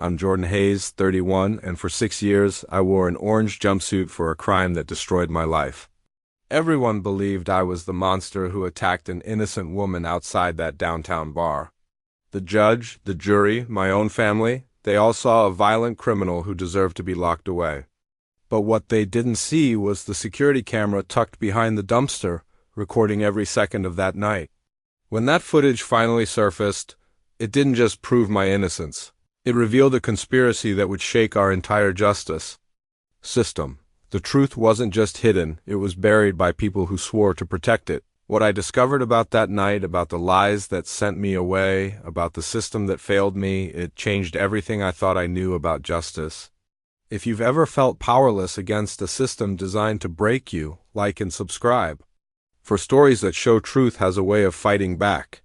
I'm Jordan Hayes, 31, and for 6 years I wore an orange jumpsuit for a crime that destroyed my life. Everyone believed I was the monster who attacked an innocent woman outside that downtown bar. The judge, the jury, my own family, they all saw a violent criminal who deserved to be locked away. But what they didn't see was the security camera tucked behind the dumpster, recording every second of that night. When that footage finally surfaced, it didn't just prove my innocence. It revealed a conspiracy that would shake our entire justice system. The truth wasn't just hidden, it was buried by people who swore to protect it. What I discovered about that night, about the lies that sent me away, about the system that failed me, it changed everything I thought I knew about justice. If you've ever felt powerless against a system designed to break you, like and subscribe. For Stories That Show Truth has a way of fighting back.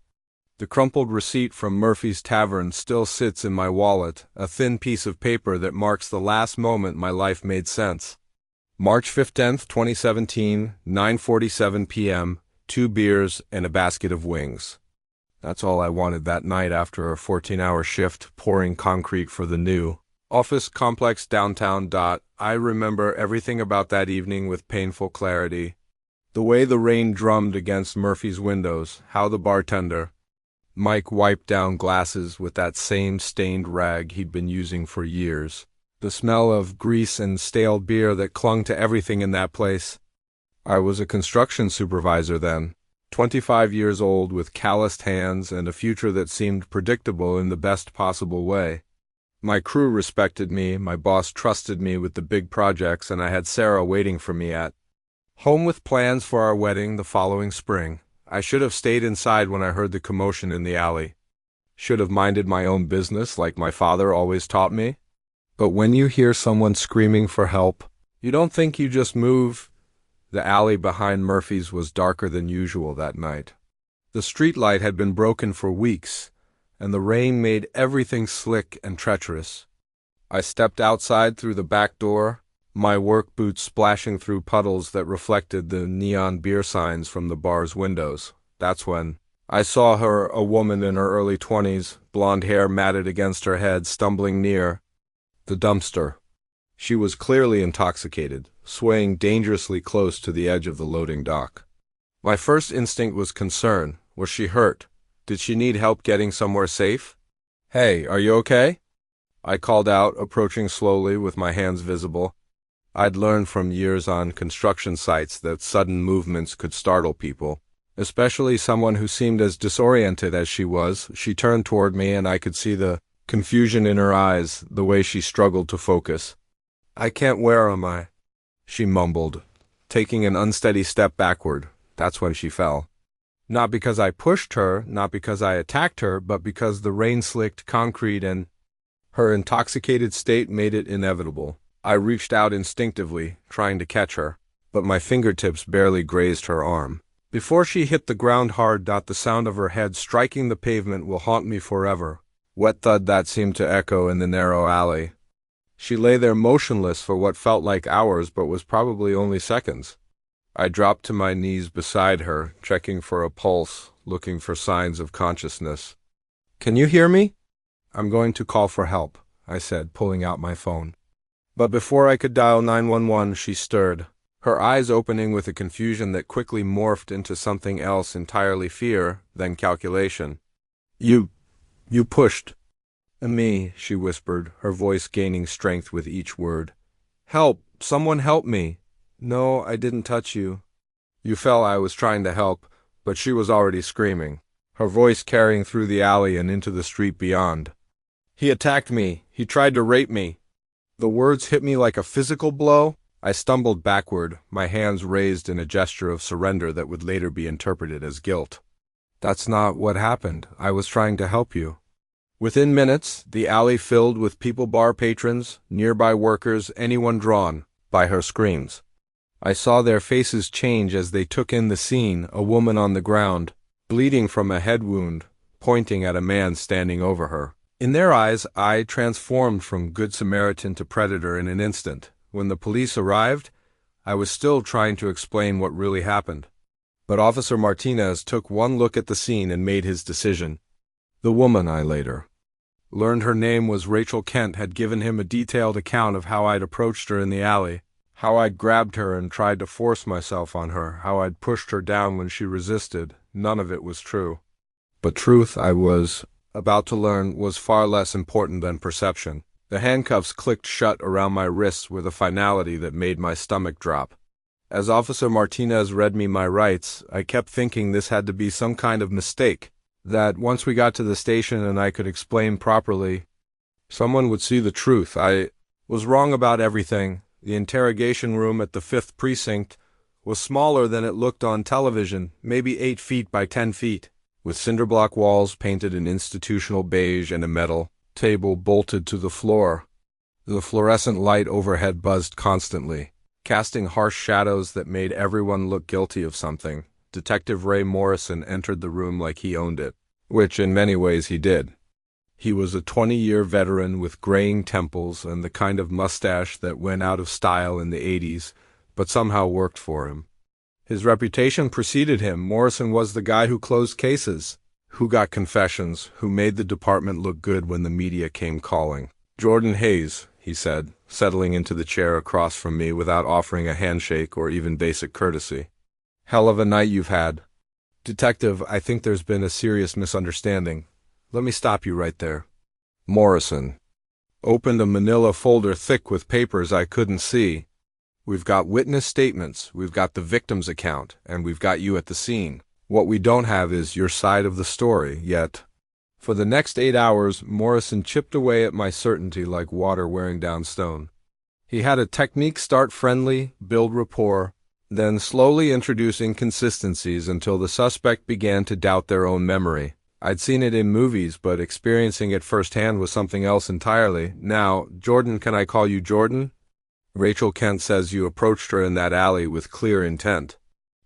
The crumpled receipt from Murphy's Tavern still sits in my wallet, a thin piece of paper that marks the last moment my life made sense. March 15th, 2017, 9:47 p.m., 2 beers and a basket of wings. That's all I wanted that night after a 14-hour shift pouring concrete for the new office complex downtown. I remember everything about that evening with painful clarity. The way the rain drummed against Murphy's windows, how the bartender, Mike, wiped down glasses with that same stained rag he'd been using for years. The smell of grease and stale beer that clung to everything in that place. I was a construction supervisor then, 25 years old with calloused hands and a future that seemed predictable in the best possible way. My crew respected me, my boss trusted me with the big projects, and I had Sarah waiting for me at home with plans for our wedding the following spring. I should have stayed inside when I heard the commotion in the alley. Should have minded my own business like my father always taught me. But when you hear someone screaming for help, you don't think, you just move. The alley behind Murphy's was darker than usual that night. The streetlight had been broken for weeks, and the rain made everything slick and treacherous. I stepped outside through the back door, my work boots splashing through puddles that reflected the neon beer signs from the bar's windows. That's when I saw her, a woman in her early 20s, blonde hair matted against her head, stumbling near the dumpster. She was clearly intoxicated, swaying dangerously close to the edge of the loading dock. My first instinct was concern. Was she hurt? Did she need help getting somewhere safe? "Hey, are you okay?" I called out, approaching slowly with my hands visible. I'd learned from years on construction sites that sudden movements could startle people, especially someone who seemed as disoriented as she was. She turned toward me, and I could see the confusion in her eyes, the way she struggled to focus. "I can't, where am I?" she mumbled, taking an unsteady step backward. That's when she fell. Not because I pushed her, not because I attacked her, but because the rain-slicked concrete and her intoxicated state made it inevitable. I reached out instinctively, trying to catch her, but my fingertips barely grazed her arm. Before she hit the ground hard, the sound of her head striking the pavement will haunt me forever. Wet thud that seemed to echo in the narrow alley. She lay there motionless for what felt like hours, but was probably only seconds. I dropped to my knees beside her, checking for a pulse, looking for signs of consciousness. "Can you hear me?" "I'm going to call for help," I said, pulling out my phone. But before I could dial 911, she stirred, her eyes opening with a confusion that quickly morphed into something else entirely, fear, then calculation. You pushed." "Me," she whispered, her voice gaining strength with each word. "Help! Someone help me!" "No, I didn't touch you." "You fell. I was trying to help." But she was already screaming, her voice carrying through the alley and into the street beyond. "He attacked me. He tried to rape me." The words hit me like a physical blow. I stumbled backward, my hands raised in a gesture of surrender that would later be interpreted as guilt. "That's not what happened. I was trying to help you." Within minutes, the alley filled with people, bar patrons, nearby workers, anyone drawn by her screams. I saw their faces change as they took in the scene, a woman on the ground, bleeding from a head wound, pointing at a man standing over her. In their eyes, I transformed from Good Samaritan to predator in an instant. When the police arrived, I was still trying to explain what really happened. But Officer Martinez took one look at the scene and made his decision. "The woman," I later Learned her name was Rachel Kent, had given him a detailed account of how I'd approached her in the alley, how I'd grabbed her and tried to force myself on her, how I'd pushed her down when she resisted. None of it was true. But truth, I was about to learn, was far less important than perception. The handcuffs clicked shut around my wrists with a finality that made my stomach drop. As Officer Martinez read me my rights, I kept thinking this had to be some kind of mistake, that once we got to the station and I could explain properly, someone would see the truth. I was wrong about everything. The interrogation room at the 5th Precinct was smaller than it looked on television, maybe 8 feet by 10 feet, with cinderblock walls painted in institutional beige and a metal table bolted to the floor. The fluorescent light overhead buzzed constantly, casting harsh shadows that made everyone look guilty of something. Detective Ray Morrison entered the room like he owned it, which in many ways he did. He was a 20-year veteran with graying temples and the kind of mustache that went out of style in the 80s, but somehow worked for him. His reputation preceded him. Morrison was the guy who closed cases, who got confessions, who made the department look good when the media came calling. "Jordan Hayes," he said, settling into the chair across from me without offering a handshake or even basic courtesy. "Hell of a night you've had." "Detective, I think there's been a serious misunderstanding. Let me stop you right there." Morrison opened a manila folder thick with papers I couldn't see. "We've got witness statements, we've got the victim's account, and we've got you at the scene. What we don't have is your side of the story, yet." For the next 8 hours, Morrison chipped away at my certainty like water wearing down stone. He had a technique: start friendly, build rapport, then slowly introduce inconsistencies until the suspect began to doubt their own memory. I'd seen it in movies, but experiencing it firsthand was something else entirely. "Now, Jordan, can I call you Jordan? Rachel Kent says you approached her in that alley with clear intent.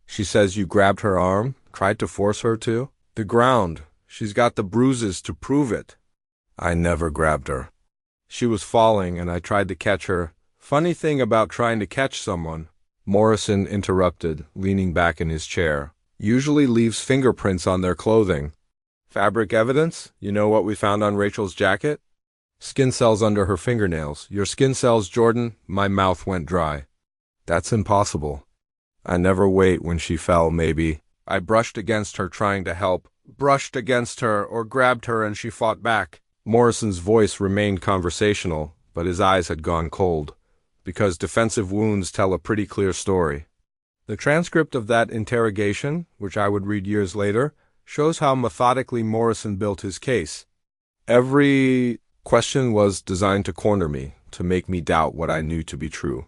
She says you grabbed her arm, tried to force her to the ground. She's got the bruises to prove it." "I never grabbed her. She was falling and I tried to catch her." "Funny thing about trying to catch someone," Morrison interrupted, leaning back in his chair, "usually leaves fingerprints on their clothing. Fabric evidence? You know what we found on Rachel's jacket? Skin cells under her fingernails. Your skin cells, Jordan." My mouth went dry. "That's impossible. I never wait when she fell, maybe." I brushed against her trying to help, brushed against her or grabbed her and she fought back. Morrison's voice remained conversational, but his eyes had gone cold, because defensive wounds tell a pretty clear story. The transcript of that interrogation, which I would read years later, shows how methodically Morrison built his case. Every question was designed to corner me, to make me doubt what I knew to be true.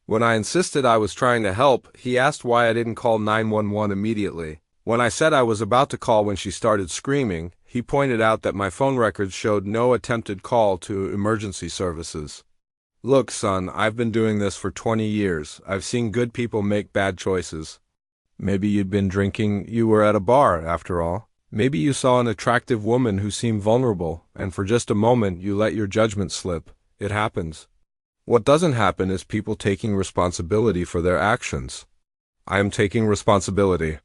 When I insisted I was trying to help, he asked why I didn't call 911 immediately. When I said I was about to call when she started screaming, he pointed out that my phone records showed no attempted call to emergency services. "Look, son, I've been doing this for 20 years. I've seen good people make bad choices. Maybe you'd been drinking. You were at a bar, after all. Maybe you saw an attractive woman who seemed vulnerable, and for just a moment you let your judgment slip. It happens. What doesn't happen is people taking responsibility for their actions. I am taking responsibility.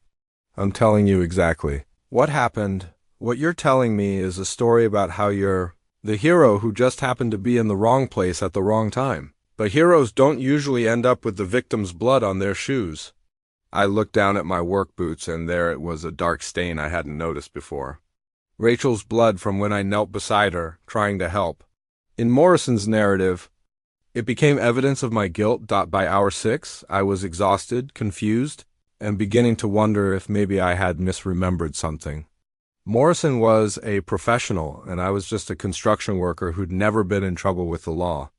I'm telling you exactly what happened. What you're telling me is a story about how you're the hero who just happened to be in the wrong place at the wrong time. But heroes don't usually end up with the victim's blood on their shoes." I looked down at my work boots, and there it was, a dark stain I hadn't noticed before. Rachel's blood from when I knelt beside her, trying to help. In Morrison's narrative, it became evidence of my guilt. By hour 6, I was exhausted, confused, and beginning to wonder if maybe I had misremembered something. Morrison was a professional, and I was just a construction worker who'd never been in trouble with the law.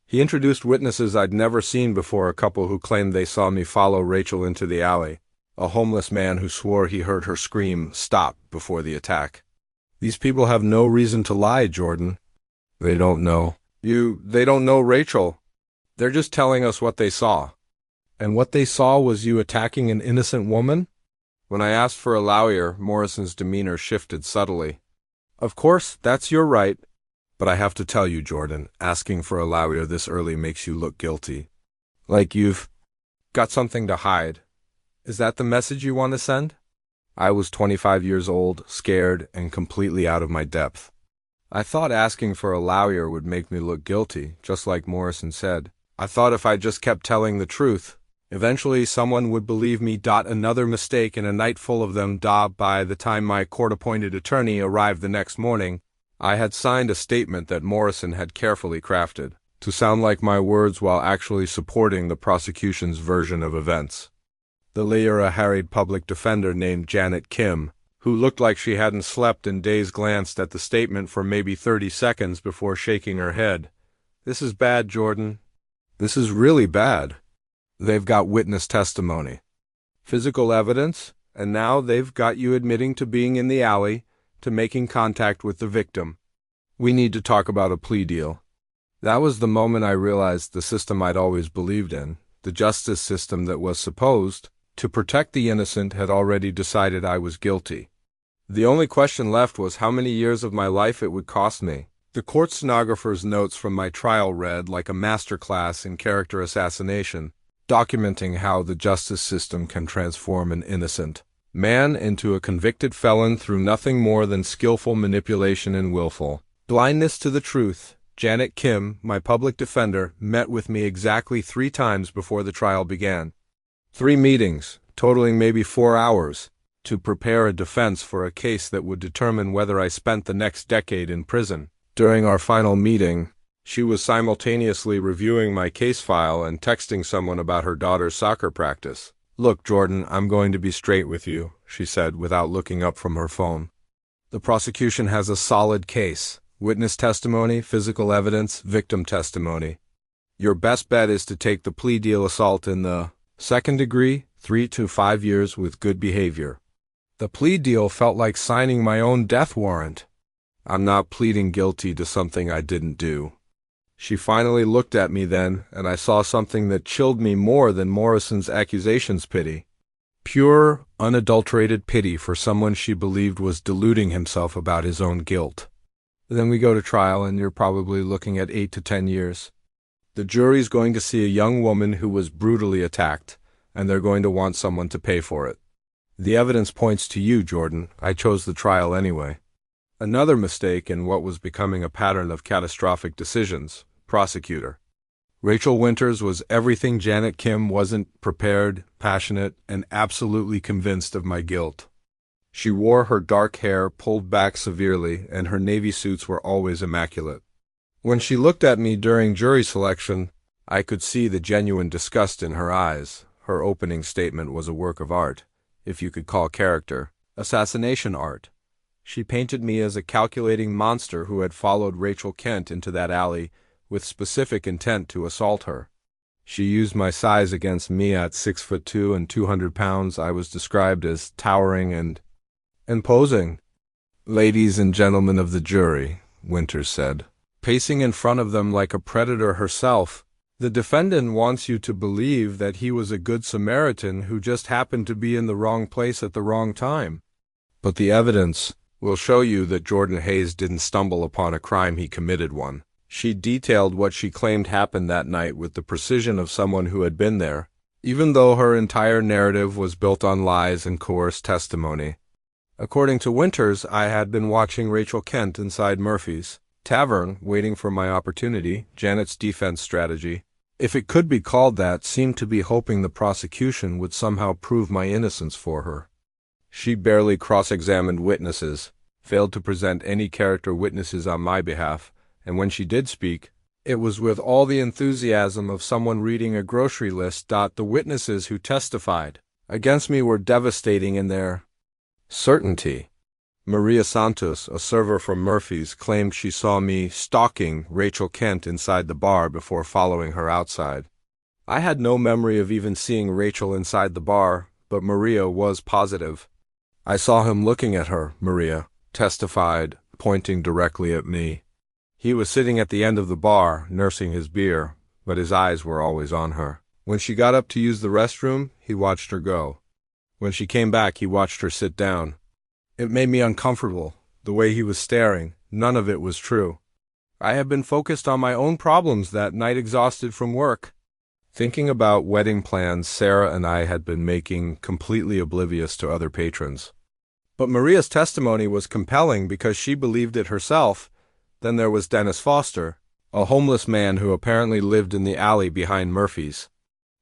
He introduced witnesses I'd never seen before, a couple who claimed they saw me follow Rachel into the alley, a homeless man who swore he heard her scream, "Stop," before the attack. These people have no reason to lie, Jordan. They don't know. They don't know Rachel. They're just telling us what they saw. And what they saw was you attacking an innocent woman? When I asked for a lawyer, Morrison's demeanor shifted subtly. "Of course, that's your right. But I have to tell you, Jordan, asking for a lawyer this early makes you look guilty. Like you've got something to hide. Is that the message you want to send?" I was 25 years old, scared, and completely out of my depth. I thought asking for a lawyer would make me look guilty, just like Morrison said. I thought if I just kept telling the truth, eventually someone would believe me. Another mistake in a night full of them. By the time my court-appointed attorney arrived the next morning, I had signed a statement that Morrison had carefully crafted to sound like my words while actually supporting the prosecution's version of events. The lawyer, a harried public defender named Janet Kim, who looked like she hadn't slept in days, glanced at the statement for maybe 30 seconds before shaking her head. "This is bad, Jordan. This is really bad. They've got witness testimony, physical evidence, and now they've got you admitting to being in the alley, to making contact with the victim. We need to talk about a plea deal." That was the moment I realized the system I'd always believed in, the justice system that was supposed to protect the innocent, had already decided I was guilty. The only question left was how many years of my life it would cost me. The court stenographer's notes from my trial read like a master class in character assassination, documenting how the justice system can transform an innocent man into a convicted felon through nothing more than skillful manipulation and willful blindness to the truth. Janet Kim, my public defender, met with me exactly 3 times before the trial began. 3 meetings, totaling maybe 4 hours, to prepare a defense for a case that would determine whether I spent the next decade in prison. During our final meeting, she was simultaneously reviewing my case file and texting someone about her daughter's soccer practice. "Look, Jordan, I'm going to be straight with you," she said without looking up from her phone. "The prosecution has a solid case. Witness testimony, physical evidence, victim testimony. Your best bet is to take the plea deal: assault in the second degree, 3 to 5 years with good behavior." The plea deal felt like signing my own death warrant. I'm not pleading guilty to something I didn't do. She finally looked at me then, and I saw something that chilled me more than Morrison's accusations: pity. Pure, unadulterated pity for someone she believed was deluding himself about his own guilt. Then we go to trial, and you're probably looking at 8 to 10 years. The jury's going to see a young woman who was brutally attacked, and they're going to want someone to pay for it. The evidence points to you, Jordan. I chose the trial anyway. Another mistake in what was becoming a pattern of catastrophic decisions. Prosecutor. Rachel Winters was everything Janet Kim wasn't: prepared, passionate, and absolutely convinced of my guilt. She wore her dark hair pulled back severely, and her navy suits were always immaculate. When she looked at me during jury selection, I could see the genuine disgust in her eyes. Her opening statement was a work of art, if you could call character assassination art. She painted me as a calculating monster who had followed Rachel Kent into that alley with specific intent to assault her. She used my size against me. At 6'2" and 200 pounds, I was described as towering and imposing. "Ladies and gentlemen of the jury," Winters said, pacing in front of them like a predator herself, "the defendant wants you to believe that he was a good Samaritan who just happened to be in the wrong place at the wrong time. But the evidence will show you that Jordan Hayes didn't stumble upon a crime, he committed one." She detailed what she claimed happened that night with the precision of someone who had been there, even though her entire narrative was built on lies and coerced testimony. According to Winters, I had been watching Rachel Kent inside Murphy's tavern, waiting for my opportunity. Janet's defense strategy, if it could be called that, seemed to be hoping the prosecution would somehow prove my innocence for her. She barely cross-examined witnesses, failed to present any character witnesses on my behalf, and when she did speak, it was with all the enthusiasm of someone reading a grocery list. The witnesses who testified against me were devastating in their certainty. Maria Santos, a server from Murphy's, claimed she saw me stalking Rachel Kent inside the bar before following her outside. I had no memory of even seeing Rachel inside the bar, but Maria was positive. "I saw him looking at her," Maria testified, pointing directly at me. "He was sitting at the end of the bar, nursing his beer, but his eyes were always on her. When she got up to use the restroom, he watched her go. When she came back, he watched her sit down. It made me uncomfortable, the way he was staring. None of it was true. I had been focused on my own problems that night, exhausted from work, thinking about wedding plans Sarah and I had been making, completely oblivious to other patrons. But Maria's testimony was compelling because she believed it herself. Then there was Dennis Foster, a homeless man who apparently lived in the alley behind Murphy's.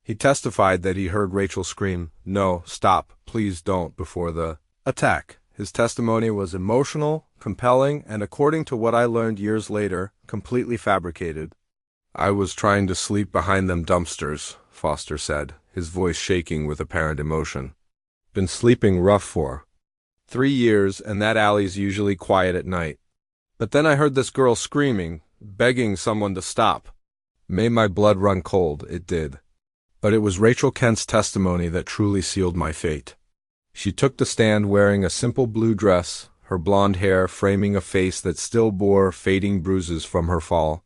He testified that he heard Rachel scream, "No, stop, please don't," before the attack. His testimony was emotional, compelling, and according to what I learned years later, completely fabricated. "I was trying to sleep behind them dumpsters," Foster said, his voice shaking with apparent emotion. "Been sleeping rough for 3 years, and that alley's usually quiet at night. But then I heard this girl screaming, begging someone to stop. Made my blood run cold, it did. But it was Rachel Kent's testimony that truly sealed my fate. She took the stand wearing a simple blue dress, her blonde hair framing a face that still bore fading bruises from her fall.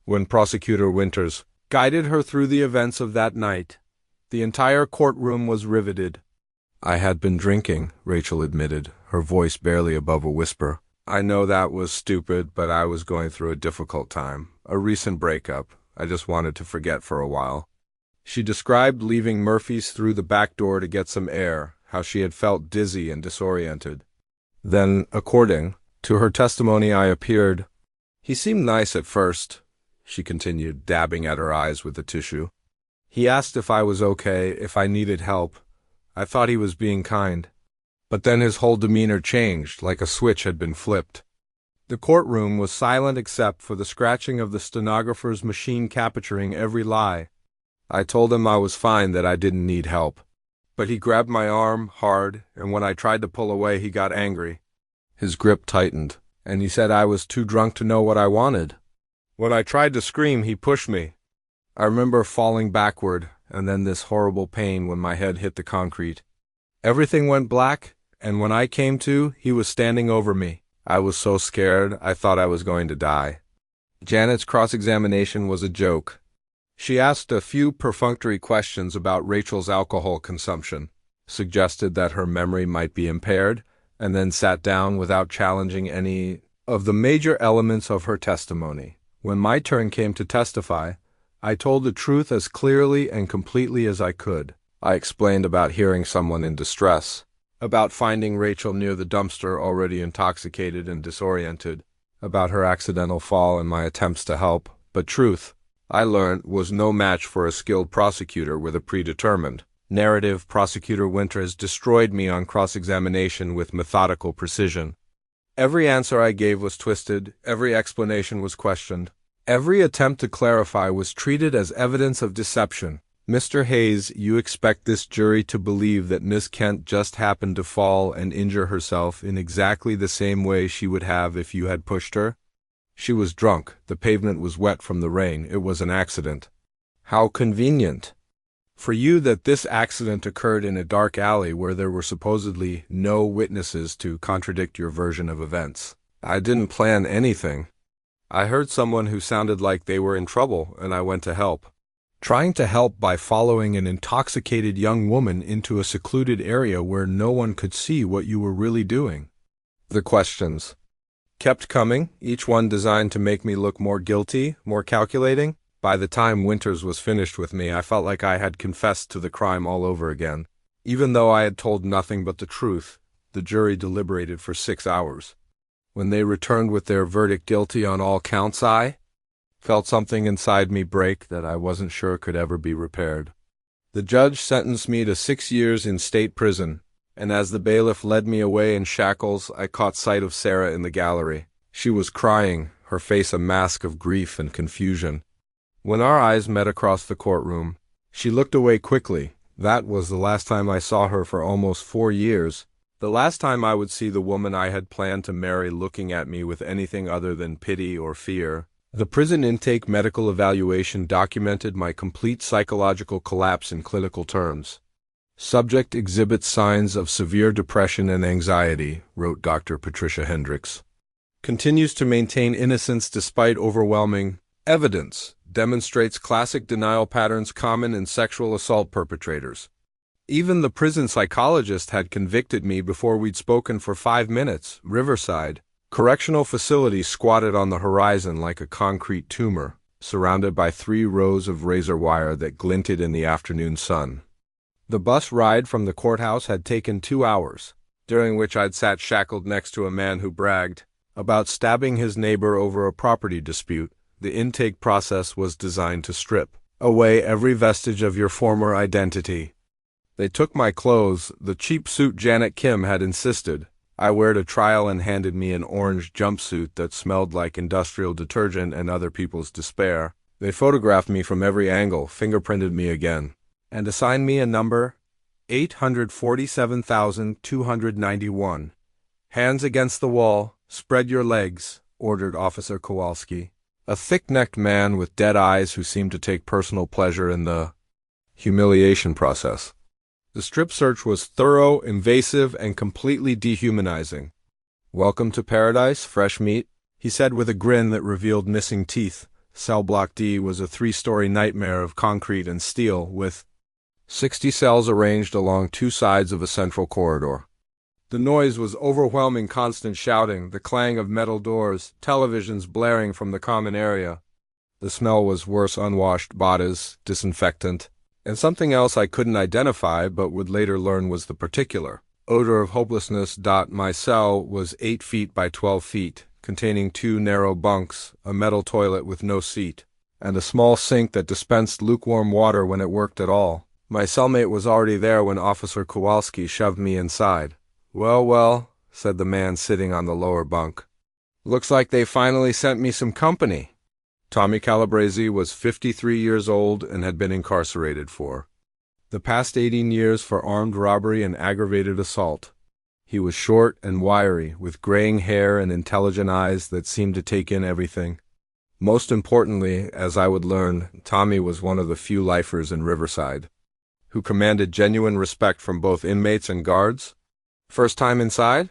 When Prosecutor Winters guided her through the events of that night, the entire courtroom was riveted. "I had been drinking," Rachel admitted, her voice barely above a whisper. "I know that was stupid, but I was going through a difficult time. A recent breakup. I just wanted to forget for a while." She described leaving Murphy's through the back door to get some air, how she had felt dizzy and disoriented. Then, according to her testimony, I appeared. "He seemed nice at first," she continued, dabbing at her eyes with the tissue. "He asked if I was okay, if I needed help. I thought he was being kind. But then his whole demeanor changed, like a switch had been flipped." The courtroom was silent except for the scratching of the stenographer's machine capturing every lie. I told him I was fine, that I didn't need help. But he grabbed my arm hard, and when I tried to pull away, he got angry. His grip tightened, and he said I was too drunk to know what I wanted. When I tried to scream, he pushed me. I remember falling backward, and then this horrible pain when my head hit the concrete. Everything went black, and when I came to, he was standing over me. I was so scared, I thought I was going to die. Janet's cross-examination was a joke. She asked a few perfunctory questions about Rachel's alcohol consumption, suggested that her memory might be impaired, and then sat down without challenging any of the major elements of her testimony. When my turn came to testify, I told the truth as clearly and completely as I could. I explained about hearing someone in distress, about finding Rachel near the dumpster already intoxicated and disoriented, about her accidental fall and my attempts to help, but truth, I learned, was no match for a skilled prosecutor with a predetermined narrative. Prosecutor Winters destroyed me on cross-examination with methodical precision. Every answer I gave was twisted, every explanation was questioned. Every attempt to clarify was treated as evidence of deception. "Mr. Hayes, you expect this jury to believe that Miss Kent just happened to fall and injure herself in exactly the same way she would have if you had pushed her? She was drunk, the pavement was wet from the rain, it was an accident. How convenient for you that this accident occurred in a dark alley where there were supposedly no witnesses to contradict your version of events. I didn't plan anything. I heard someone who sounded like they were in trouble, and I went to help. Trying to help by following an intoxicated young woman into a secluded area where no one could see what you were really doing." The questions kept coming, each one designed to make me look more guilty, more calculating. By the time Winters was finished with me, I felt like I had confessed to the crime all over again. Even though I had told nothing but the truth, the jury deliberated for 6 hours. When they returned with their verdict guilty on all counts, I felt something inside me break that I wasn't sure could ever be repaired. The judge sentenced me to 6 years in state prison, and as the bailiff led me away in shackles, I caught sight of Sarah in the gallery. She was crying, her face a mask of grief and confusion. When our eyes met across the courtroom, she looked away quickly. That was the last time I saw her for almost 4 years. The last time I would see the woman I had planned to marry looking at me with anything other than pity or fear. The prison intake medical evaluation documented my complete psychological collapse in clinical terms. "Subject exhibits signs of severe depression and anxiety," wrote Dr. Patricia Hendricks. "Continues to maintain innocence despite overwhelming evidence. Demonstrates classic denial patterns common in sexual assault perpetrators." Even the prison psychologist had convicted me before we'd spoken for 5 minutes. Riverside Correctional Facility squatted on the horizon like a concrete tumor, surrounded by 3 rows of razor wire that glinted in the afternoon sun. The bus ride from the courthouse had taken 2 hours, during which I'd sat shackled next to a man who bragged about stabbing his neighbor over a property dispute. The intake process was designed to strip away every vestige of your former identity. They took my clothes, the cheap suit Janet Kim had insisted I wear to trial, and handed me an orange jumpsuit that smelled like industrial detergent and other people's despair. They photographed me from every angle, fingerprinted me again, and assigned me a number, 847,291. Hands against the wall, spread your legs, ordered Officer Kowalski, a thick-necked man with dead eyes who seemed to take personal pleasure in the humiliation process. The strip search was thorough, invasive, and completely dehumanizing. "Welcome to paradise, fresh meat," he said with a grin that revealed missing teeth. Cell Block D was a 3-story nightmare of concrete and steel, with 60 cells arranged along 2 sides of a central corridor. The noise was overwhelming, constant shouting, the clang of metal doors, televisions blaring from the common area. The smell was worse: unwashed bodies, disinfectant, and something else I couldn't identify but would later learn was the particular odor of hopelessness. My cell was 8 feet by 12 feet, containing 2 narrow bunks, a metal toilet with no seat, and a small sink that dispensed lukewarm water when it worked at all. My cellmate was already there when Officer Kowalski shoved me inside. "Well, well," said the man sitting on the lower bunk. "Looks like they finally sent me some company." Tommy Calabrese was 53 years old and had been incarcerated for the past 18 years for armed robbery and aggravated assault. He was short and wiry, with graying hair and intelligent eyes that seemed to take in everything. Most importantly, as I would learn, Tommy was one of the few lifers in Riverside who commanded genuine respect from both inmates and guards. "First time inside?"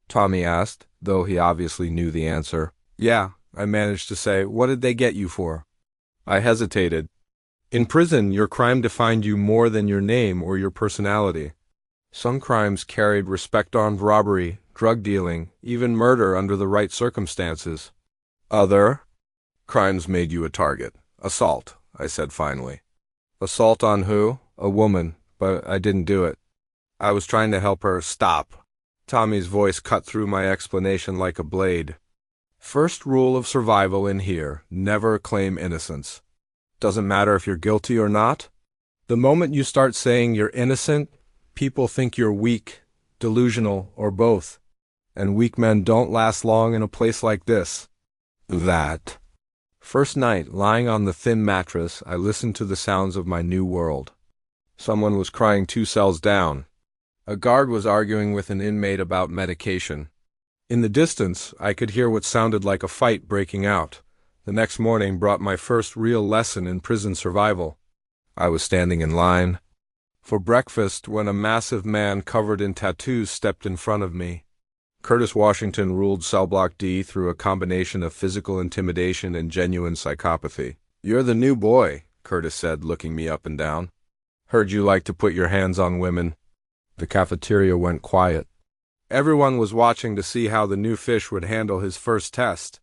Tommy asked, though he obviously knew the answer. "Yeah," I managed to say. "What did they get you for?" I hesitated. "In prison, your crime defined you more than your name or your personality. Some crimes carried respect: armed robbery, drug dealing, even murder under the right circumstances. Other crimes made you a target. Assault," I said finally. "Assault on who?" "A woman, but I didn't do it. I was trying to help her." "Stop." Tommy's voice cut through my explanation like a blade. "First rule of survival in here: never claim innocence. Doesn't matter if you're guilty or not. The moment you start saying you're innocent, people think you're weak, delusional, or both. And weak men don't last long in a place like this." That first night, lying on the thin mattress, I listened to the sounds of my new world. Someone was crying 2 cells down. A guard was arguing with an inmate about medication. In the distance, I could hear what sounded like a fight breaking out. The next morning brought my first real lesson in prison survival. I was standing in line for breakfast when a massive man covered in tattoos stepped in front of me. Curtis Washington ruled Cell Block D through a combination of physical intimidation and genuine psychopathy. "You're the new boy," Curtis said, looking me up and down. "Heard you like to put your hands on women." The cafeteria went quiet. Everyone was watching to see how the new fish would handle his first test.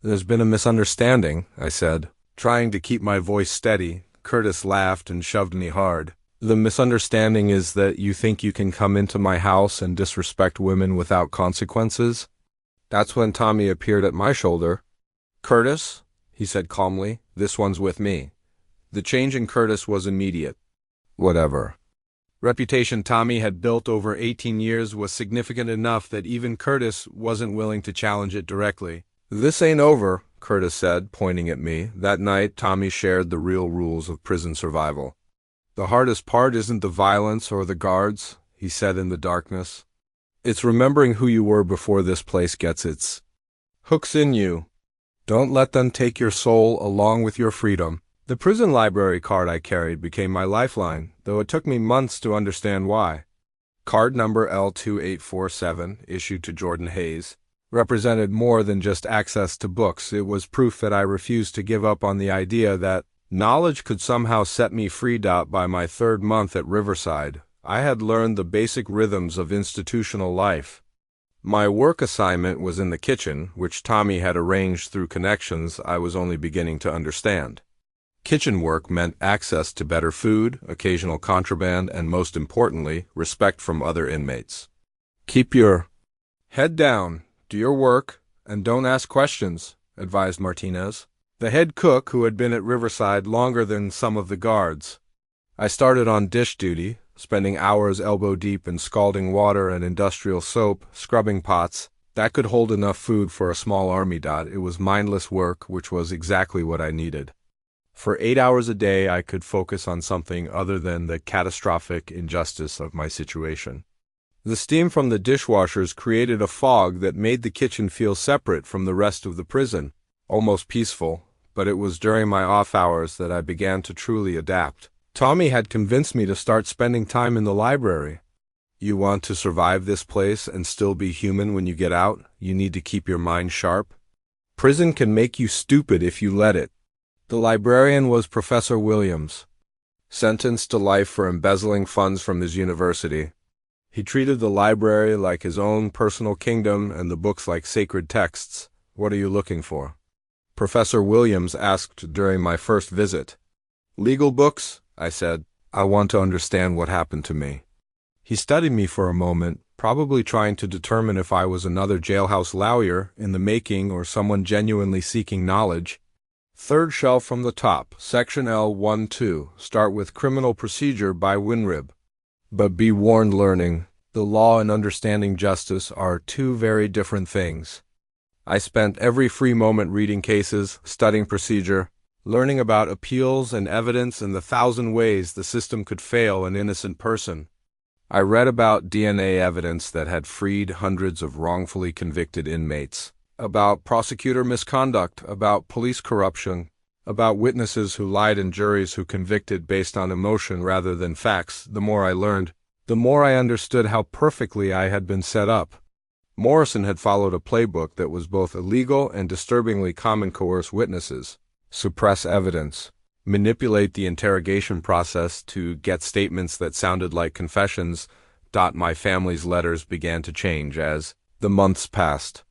"There's been a misunderstanding," I said, trying to keep my voice steady. Curtis laughed and shoved me hard. "The misunderstanding is that you think you can come into my house and disrespect women without consequences." That's when Tommy appeared at my shoulder. "Curtis," he said calmly, "this one's with me." The change in Curtis was immediate. Whatever reputation Tommy had built over 18 years was significant enough that even Curtis wasn't willing to challenge it directly. "This ain't over," Curtis said, pointing at me. That night, Tommy shared the real rules of prison survival. "The hardest part isn't the violence or the guards," he said in the darkness. "It's remembering who you were before this place gets its hooks in you. Don't let them take your soul along with your freedom." The prison library card I carried became my lifeline, though it took me months to understand why. Card number L2847, issued to Jordan Hayes, represented more than just access to books. It was proof that I refused to give up on the idea that knowledge could somehow set me free. By my 3rd month at Riverside, I had learned the basic rhythms of institutional life. My work assignment was in the kitchen, which Tommy had arranged through connections I was only beginning to understand. Kitchen work meant access to better food, occasional contraband, and most importantly, respect from other inmates. "Keep your head down, do your work, And don't ask questions, advised Martinez, the head cook who had been at Riverside longer than some of the guards. I started on dish duty, spending hours elbow-deep in scalding water and industrial soap, scrubbing pots. That could hold enough food for a small army. It was mindless work, which was exactly what I needed. For 8 hours a day, I could focus on something other than the catastrophic injustice of my situation. The steam from the dishwashers created a fog that made the kitchen feel separate from the rest of the prison, almost peaceful, but it was during my off hours that I began to truly adapt. Tommy had convinced me to start spending time in the library. You want to survive this place and still be human when you get out, you need to keep your mind sharp. Prison can make you stupid if you let it. The librarian was Professor Williams, sentenced to life for embezzling funds from his university. He treated the library like his own personal kingdom and the books like sacred texts. What are you looking for? Professor Williams asked during my first visit. Legal books, I said. I want to understand what happened to me. He studied me for a moment, probably trying to determine if I was another jailhouse lawyer in the making or someone genuinely seeking knowledge. Third shelf from the top, section L12, start with Criminal Procedure by Winrib. But be warned, learning, the law and understanding justice are two very different things. I spent every free moment reading cases, studying procedure, learning about appeals and evidence and the 1,000 ways the system could fail an innocent person. I read about DNA evidence that had freed hundreds of wrongfully convicted inmates, about prosecutor misconduct, about police corruption, about witnesses who lied and juries who convicted based on emotion rather than facts. The more I learned, the more I understood how perfectly I had been set up. Morrison had followed a playbook that was both illegal and disturbingly common: coerce witnesses, suppress evidence, manipulate the interrogation process to get statements that sounded like confessions. My family's letters began to change as the months passed.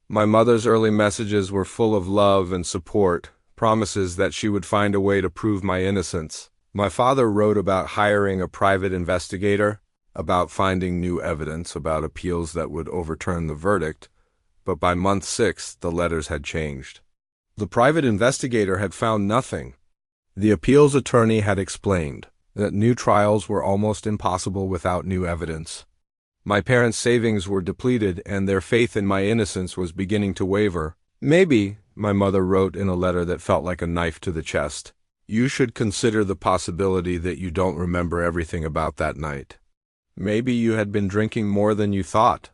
My mother's early messages were full of love and support, promises that she would find a way to prove my innocence. My father wrote about hiring a private investigator, about finding new evidence, about appeals that would overturn the verdict, but by month 6, the letters had changed. The private investigator had found nothing. The appeals attorney had explained that new trials were almost impossible without new evidence. My parents' savings were depleted and their faith in my innocence was beginning to waver. Maybe, my mother wrote in a letter that felt like a knife to the chest, you should consider the possibility that you don't remember everything about that night. Maybe you had been drinking more than you thought.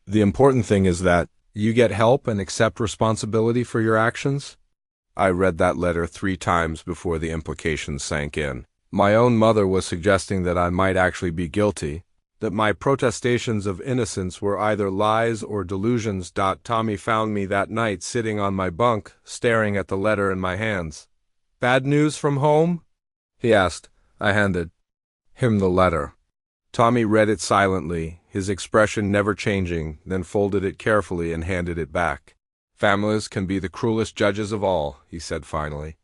The important thing is that you get help and accept responsibility for your actions. I read that letter 3 times before the implications sank in. My own mother was suggesting that I might actually be guilty, that my protestations of innocence were either lies or delusions. Tommy found me that night sitting on my bunk, staring at the letter in my hands. Bad news from home? He asked. I handed him the letter. Tommy read it silently, his expression never changing, then folded it carefully and handed it back. Families can be the cruelest judges of all, he said finally.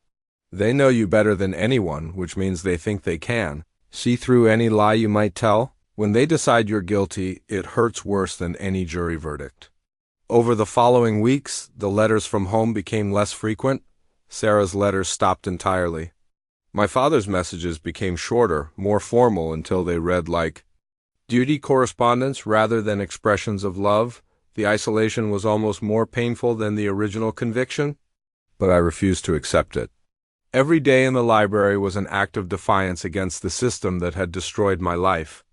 They know you better than anyone, which means they think they can see through any lie you might tell. When they decide you're guilty, it hurts worse than any jury verdict. Over the following weeks, the letters from home became less frequent. Sarah's letters stopped entirely. My father's messages became shorter, more formal, until they read like duty correspondence rather than expressions of love. The isolation was almost more painful than the original conviction, but I refused to accept it. Every day in the library was an act of defiance against the system that had destroyed my life.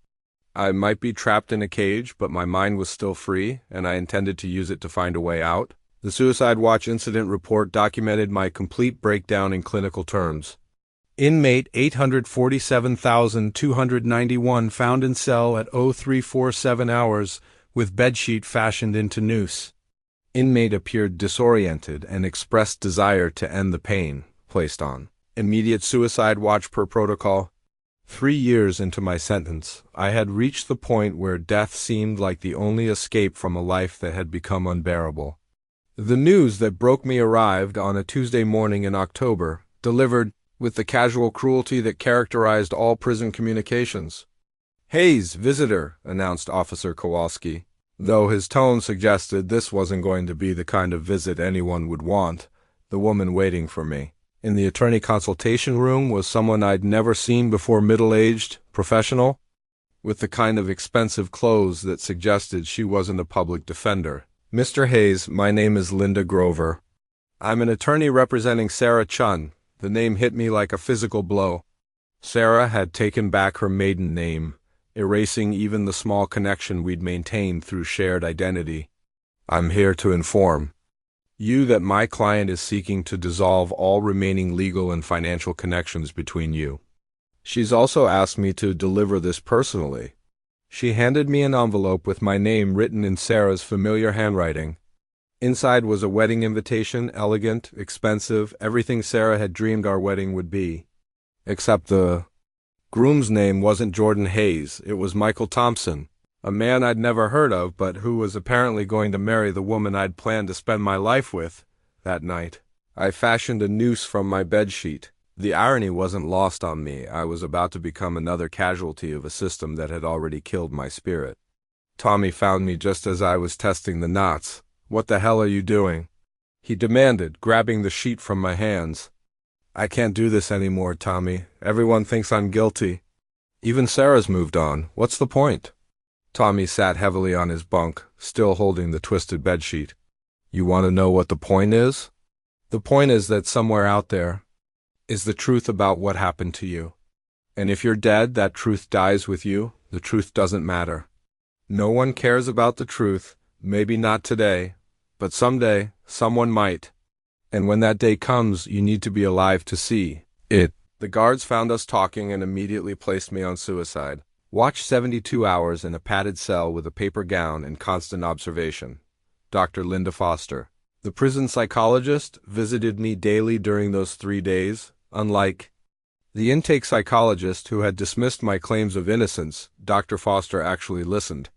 I might be trapped in a cage, but my mind was still free, and I intended to use it to find a way out. The Suicide Watch incident report documented my complete breakdown in clinical terms. Inmate 847,291 found in cell at 0347 hours, with bedsheet fashioned into noose. Inmate appeared disoriented and expressed desire to end the pain placed on. Immediate suicide watch per protocol. 3 years into my sentence, I had reached the point where death seemed like the only escape from a life that had become unbearable. The news that broke me arrived on a Tuesday morning in October, delivered with the casual cruelty that characterized all prison communications. Hayes, visitor, announced Officer Kowalski. Though his tone suggested this wasn't going to be the kind of visit anyone would want, the woman waiting for me in the attorney consultation room was someone I'd never seen before, middle-aged, professional, with the kind of expensive clothes that suggested she wasn't a public defender. "Mr. Hayes, my name is Linda Grover. I'm an attorney representing Sarah Chun." The name hit me like a physical blow. Sarah had taken back her maiden name, erasing even the small connection we'd maintained through shared identity. "I'm here to inform you that my client is seeking to dissolve all remaining legal and financial connections between you. She's also asked me to deliver this personally." She handed me an envelope with my name written in Sarah's familiar handwriting. Inside was a wedding invitation, elegant, expensive, everything Sarah had dreamed our wedding would be. Except the groom's name wasn't Jordan Hayes, it was Michael Thompson, a man I'd never heard of but who was apparently going to marry the woman I'd planned to spend my life with that night. I fashioned a noose from my bedsheet. The irony wasn't lost on me. I was about to become another casualty of a system that had already killed my spirit. Tommy found me just as I was testing the knots. "What the hell are you doing?" he demanded, grabbing the sheet from my hands. "I can't do this anymore, Tommy. Everyone thinks I'm guilty. Even Sarah's moved on. What's the point?" Tommy sat heavily on his bunk, still holding the twisted bedsheet. "You want to know what the point is? The point is that somewhere out there is the truth about what happened to you. And if you're dead, that truth dies with you. The truth doesn't matter. No one cares about the truth, maybe not today, but someday someone might. And when that day comes, you need to be alive to see it." The guards found us talking and immediately placed me on suicide. Watch 72 hours in a padded cell with a paper gown and constant observation. Dr. Linda Foster. The prison psychologist visited me daily during those 3 days. Unlike the intake psychologist who had dismissed my claims of innocence, Dr. Foster actually listened.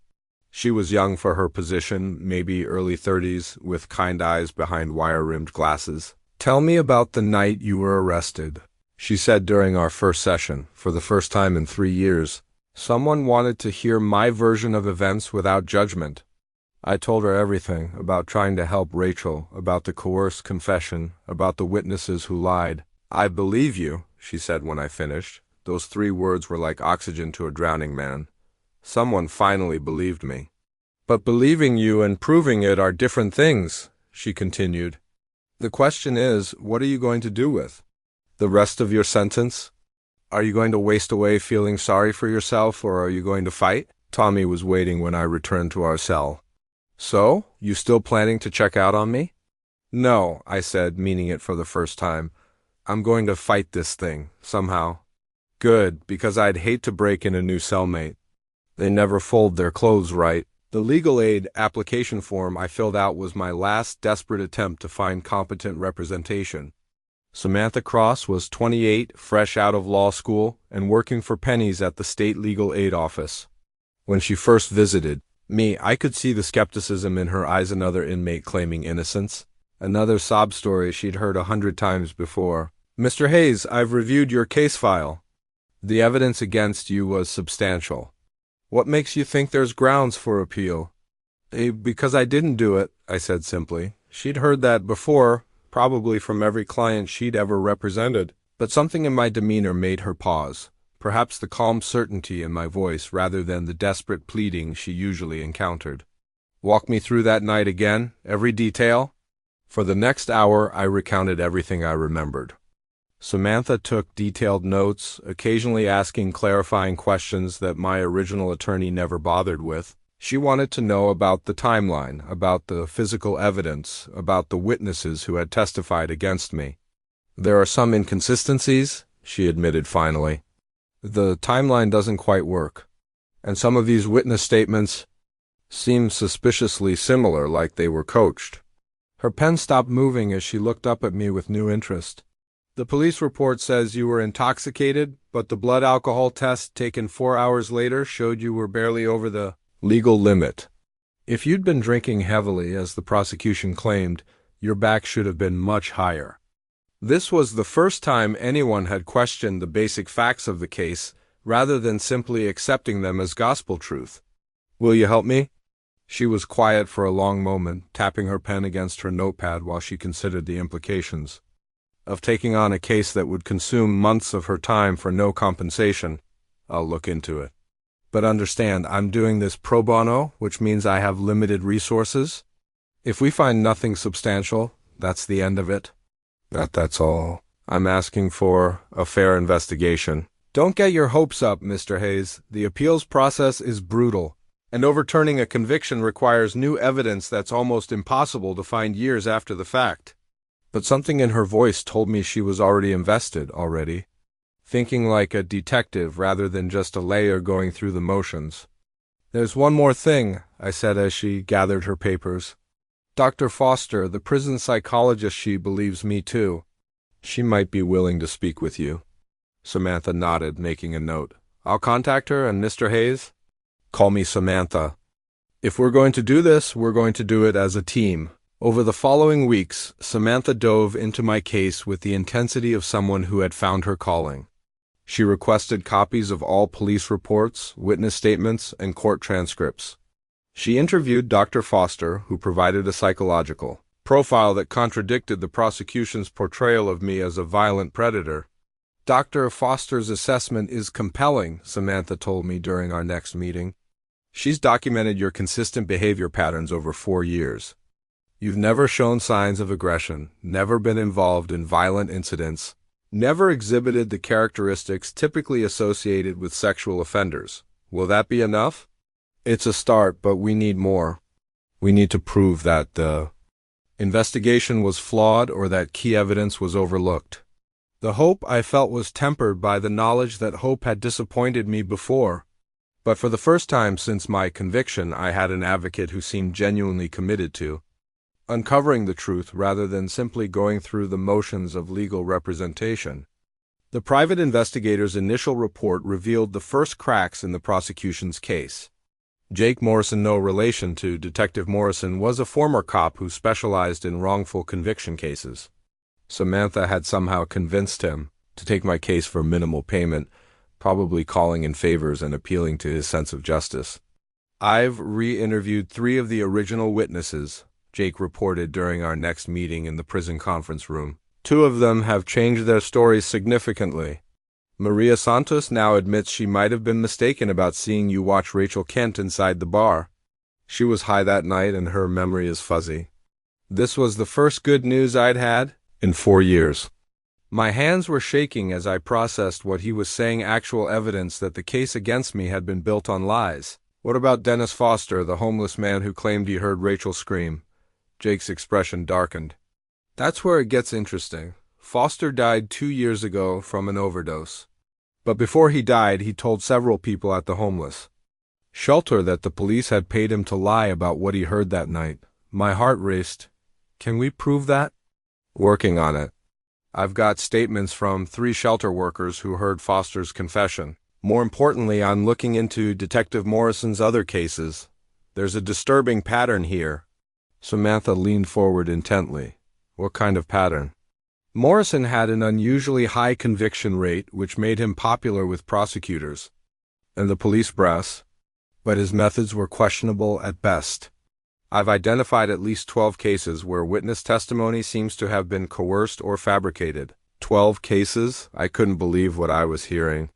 She was young for her position, maybe early 30s, with kind eyes behind wire-rimmed glasses. "Tell me about the night you were arrested," she said during our first session. For the first time in 3 years, someone wanted to hear my version of events without judgment. I told her everything, about trying to help Rachel, about the coerced confession, about the witnesses who lied. "I believe you," she said when I finished. Those 3 words were like oxygen to a drowning man. Someone finally believed me. "But believing you and proving it are different things," she continued. "The question is, what are you going to do with the rest of your sentence? Are you going to waste away feeling sorry for yourself, or are you going to fight?" Tommy was waiting when I returned to our cell. "So, you still planning to check out on me?" "No," I said, meaning it for the first time. "I'm going to fight this thing, somehow." "Good, because I'd hate to break in a new cellmate. They never fold their clothes right." The legal aid application form I filled out was my last desperate attempt to find competent representation. Samantha Cross was 28, fresh out of law school, and working for pennies at the state legal aid office. When she first visited me, I could see the skepticism in her eyes. Another inmate claiming innocence. Another sob story she'd heard 100 times before. "Mr. Hayes, I've reviewed your case file. The evidence against you was substantial. What makes you think there's grounds for appeal?" Because I didn't do it," I said simply. She'd heard that before, probably from every client she'd ever represented. But something in my demeanor made her pause. Perhaps the calm certainty in my voice rather than the desperate pleading she usually encountered. "Walk me through that night again, every detail." For the next hour, I recounted everything I remembered. Samantha took detailed notes, occasionally asking clarifying questions that my original attorney never bothered with. She wanted to know about the timeline, about the physical evidence, about the witnesses who had testified against me. "There are some inconsistencies," she admitted finally. "The timeline doesn't quite work. And some of these witness statements seem suspiciously similar, like they were coached." Her pen stopped moving as she looked up at me with new interest. "The police report says you were intoxicated, but the blood alcohol test taken 4 hours later showed you were barely over the legal limit. If you'd been drinking heavily, as the prosecution claimed, your back should have been much higher." This was the first time anyone had questioned the basic facts of the case, rather than simply accepting them as gospel truth. "Will you help me?" She was quiet for a long moment, tapping her pen against her notepad while she considered the implications of taking on a case that would consume months of her time for no compensation. I'll look into it. But understand, I'm doing this pro bono, which means I have limited resources. If we find nothing substantial, that's the end of it. That's all. I'm asking for a fair investigation. Don't get your hopes up, Mr. Hayes. The appeals process is brutal, and overturning a conviction requires new evidence that's almost impossible to find years after the fact. But something in her voice told me she was already invested, thinking like a detective rather than just a layer going through the motions. There's one more thing, I said as she gathered her papers. Dr. Foster, the prison psychologist, she believes me too. She might be willing to speak with you. Samantha nodded, making a note. I'll contact her, and Mr. Hayes? Call me Samantha. If we're going to do this, we're going to do it as a team. Over the following weeks, Samantha dove into my case with the intensity of someone who had found her calling. She requested copies of all police reports, witness statements, and court transcripts. She interviewed Dr. Foster, who provided a psychological profile that contradicted the prosecution's portrayal of me as a violent predator. Dr. Foster's assessment is compelling, Samantha told me during our next meeting. She's documented your consistent behavior patterns over 4 years. You've never shown signs of aggression, never been involved in violent incidents, never exhibited the characteristics typically associated with sexual offenders. Will that be enough? It's a start, but we need more. We need to prove that the investigation was flawed or that key evidence was overlooked. The hope I felt was tempered by the knowledge that hope had disappointed me before. But for the first time since my conviction, I had an advocate who seemed genuinely committed to uncovering the truth rather than simply going through the motions of legal representation. The private investigator's initial report revealed the first cracks in the prosecution's case. Jake Morrison, no relation to Detective Morrison, was a former cop who specialized in wrongful conviction cases. Samantha had somehow convinced him to take my case for minimal payment, probably calling in favors and appealing to his sense of justice. I've re-interviewed 3 of the original witnesses, Jake reported during our next meeting in the prison conference room. 2 of them have changed their stories significantly. Maria Santos now admits she might have been mistaken about seeing you watch Rachel Kent inside the bar. She was high that night and her memory is fuzzy. This was the first good news I'd had in 4 years. My hands were shaking as I processed what he was saying, actual evidence that the case against me had been built on lies. What about Dennis Foster, the homeless man who claimed he heard Rachel scream? Jake's expression darkened. That's where it gets interesting. Foster died 2 years ago from an overdose. But before he died, he told several people at the homeless shelter that the police had paid him to lie about what he heard that night. My heart raced. Can we prove that? Working on it. I've got statements from 3 shelter workers who heard Foster's confession. More importantly, I'm looking into Detective Morrison's other cases. There's a disturbing pattern here. Samantha leaned forward intently. What kind of pattern? Morrison had an unusually high conviction rate, which made him popular with prosecutors and the police brass, but his methods were questionable at best. I've identified at least 12 cases where witness testimony seems to have been coerced or fabricated. 12 cases? I couldn't believe what I was hearing.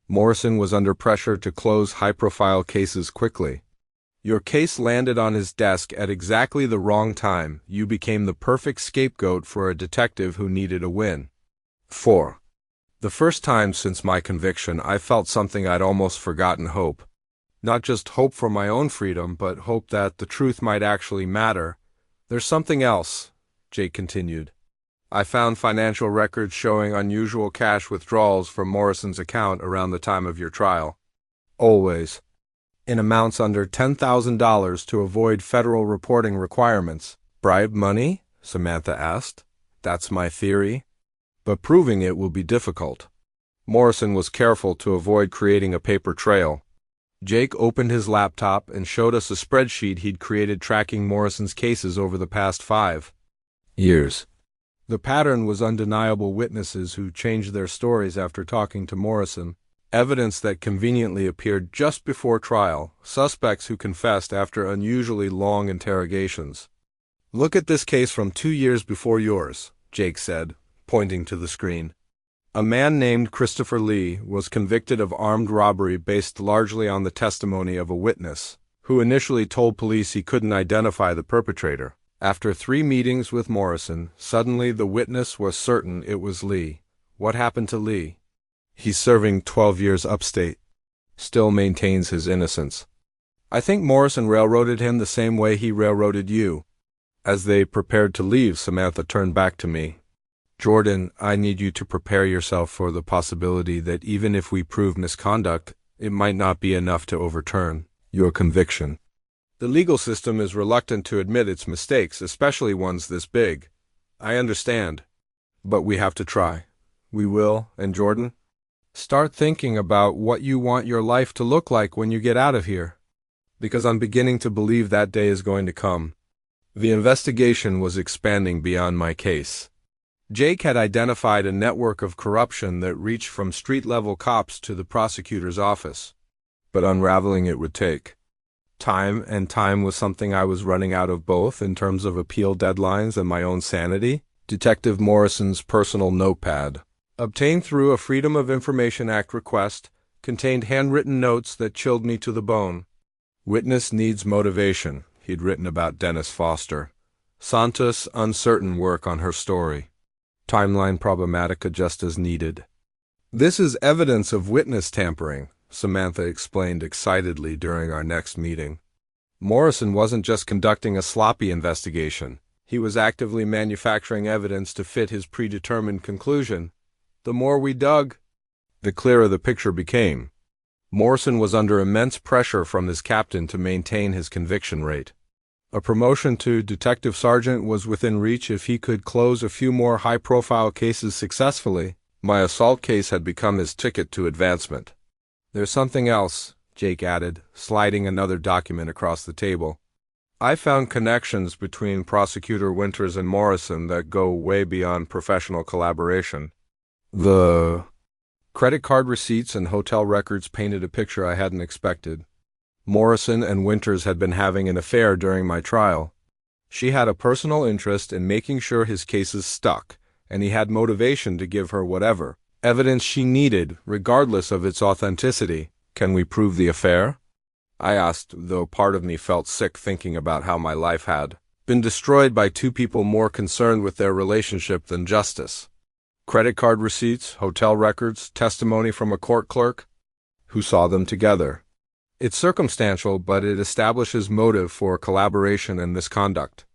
Morrison was under pressure to close high-profile cases quickly. Your case landed on his desk at exactly the wrong time. You became the perfect scapegoat for a detective who needed a win. 4. The first time since my conviction, I felt something I'd almost forgotten: hope. Not just hope for my own freedom, but hope that the truth might actually matter. There's something else, Jake continued. I found financial records showing unusual cash withdrawals from Morrison's account around the time of your trial. Always. In amounts under $10,000 to avoid federal reporting requirements. Bribe money? Samantha asked. That's my theory. But proving it will be difficult. Morrison was careful to avoid creating a paper trail. Jake opened his laptop and showed us a spreadsheet he'd created tracking Morrison's cases over the past 5 years. The pattern was undeniable: witnesses who changed their stories after talking to Morrison. Evidence that conveniently appeared just before trial, suspects who confessed after unusually long interrogations. Look at this case from 2 years before yours, Jake said, pointing to the screen. A man named Christopher Lee was convicted of armed robbery based largely on the testimony of a witness, who initially told police he couldn't identify the perpetrator. After 3 meetings with Morrison, suddenly the witness was certain it was Lee. What happened to Lee? He's serving 12 years upstate. Still maintains his innocence. I think Morrison railroaded him the same way he railroaded you. As they prepared to leave, Samantha turned back to me. Jordan, I need you to prepare yourself for the possibility that even if we prove misconduct, it might not be enough to overturn your conviction. The legal system is reluctant to admit its mistakes, especially ones this big. I understand. But we have to try. We will, and Jordan? Start thinking about what you want your life to look like when you get out of here. Because I'm beginning to believe that day is going to come. The investigation was expanding beyond my case. Jake had identified a network of corruption that reached from street-level cops to the prosecutor's office. But unraveling it would take time, and time was something I was running out of both in terms of appeal deadlines and my own sanity. Detective Morrison's personal notepad, obtained through a Freedom of Information Act request, contained handwritten notes that chilled me to the bone. Witness needs motivation, he'd written about Dennis Foster. Santos uncertain work on her story. Timeline problematica just as needed. This is evidence of witness tampering, Samantha explained excitedly during our next meeting. Morrison wasn't just conducting a sloppy investigation. He was actively manufacturing evidence to fit his predetermined conclusion. The more we dug, the clearer the picture became. Morrison was under immense pressure from his captain to maintain his conviction rate. A promotion to detective sergeant was within reach if he could close a few more high-profile cases successfully. My assault case had become his ticket to advancement. There's something else, Jake added, sliding another document across the table. I found connections between Prosecutor Winters and Morrison that go way beyond professional collaboration. The credit card receipts and hotel records painted a picture I hadn't expected. Morrison and Winters had been having an affair during my trial. She had a personal interest in making sure his cases stuck, and he had motivation to give her whatever evidence she needed, regardless of its authenticity. Can we prove the affair? I asked, though part of me felt sick thinking about how my life had been destroyed by 2 people more concerned with their relationship than justice. Credit card receipts, hotel records, testimony from a court clerk. Who saw them together? It's circumstantial, but it establishes motive for collaboration and misconduct.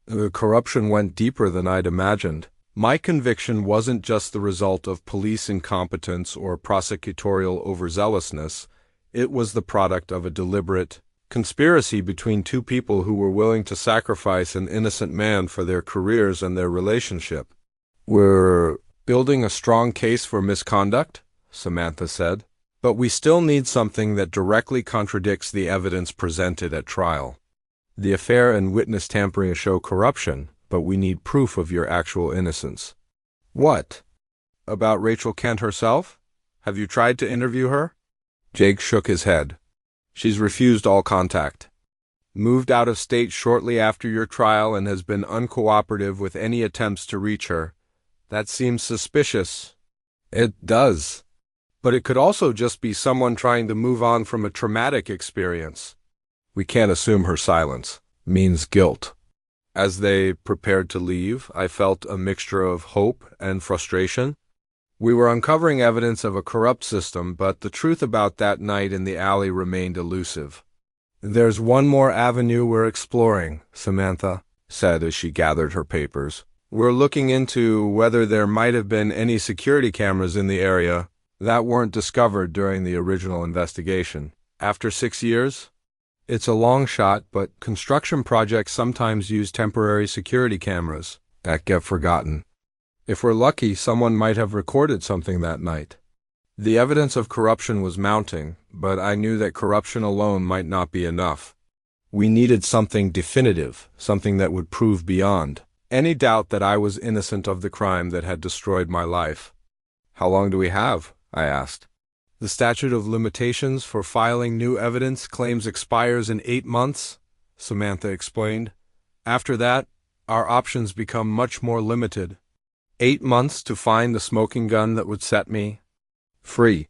The corruption went deeper than I'd imagined. My conviction wasn't just the result of police incompetence or prosecutorial overzealousness. It was the product of a deliberate conspiracy between 2 people who were willing to sacrifice an innocent man for their careers and their relationship. We're building a strong case for misconduct, Samantha said. But we still need something that directly contradicts the evidence presented at trial. The affair and witness tampering show corruption, but we need proof of your actual innocence. What? About Rachel Kent herself? Have you tried to interview her? Jake shook his head. She's refused all contact. Moved out of state shortly after your trial and has been uncooperative with any attempts to reach her. That seems suspicious. It does. But it could also just be someone trying to move on from a traumatic experience. We can't assume her silence means guilt. As they prepared to leave, I felt a mixture of hope and frustration. We were uncovering evidence of a corrupt system, but the truth about that night in the alley remained elusive. There's one more avenue we're exploring, Samantha said as she gathered her papers. We're looking into whether there might have been any security cameras in the area that weren't discovered during the original investigation. After 6 years? It's a long shot, but construction projects sometimes use temporary security cameras that get forgotten. If we're lucky, someone might have recorded something that night. The evidence of corruption was mounting, but I knew that corruption alone might not be enough. We needed something definitive, something that would prove beyond any doubt that I was innocent of the crime that had destroyed my life. How long do we have? I asked. The statute of limitations for filing new evidence claims expires in 8 months, Samantha explained. After that, our options become much more limited. 8 months to find the smoking gun that would set me free.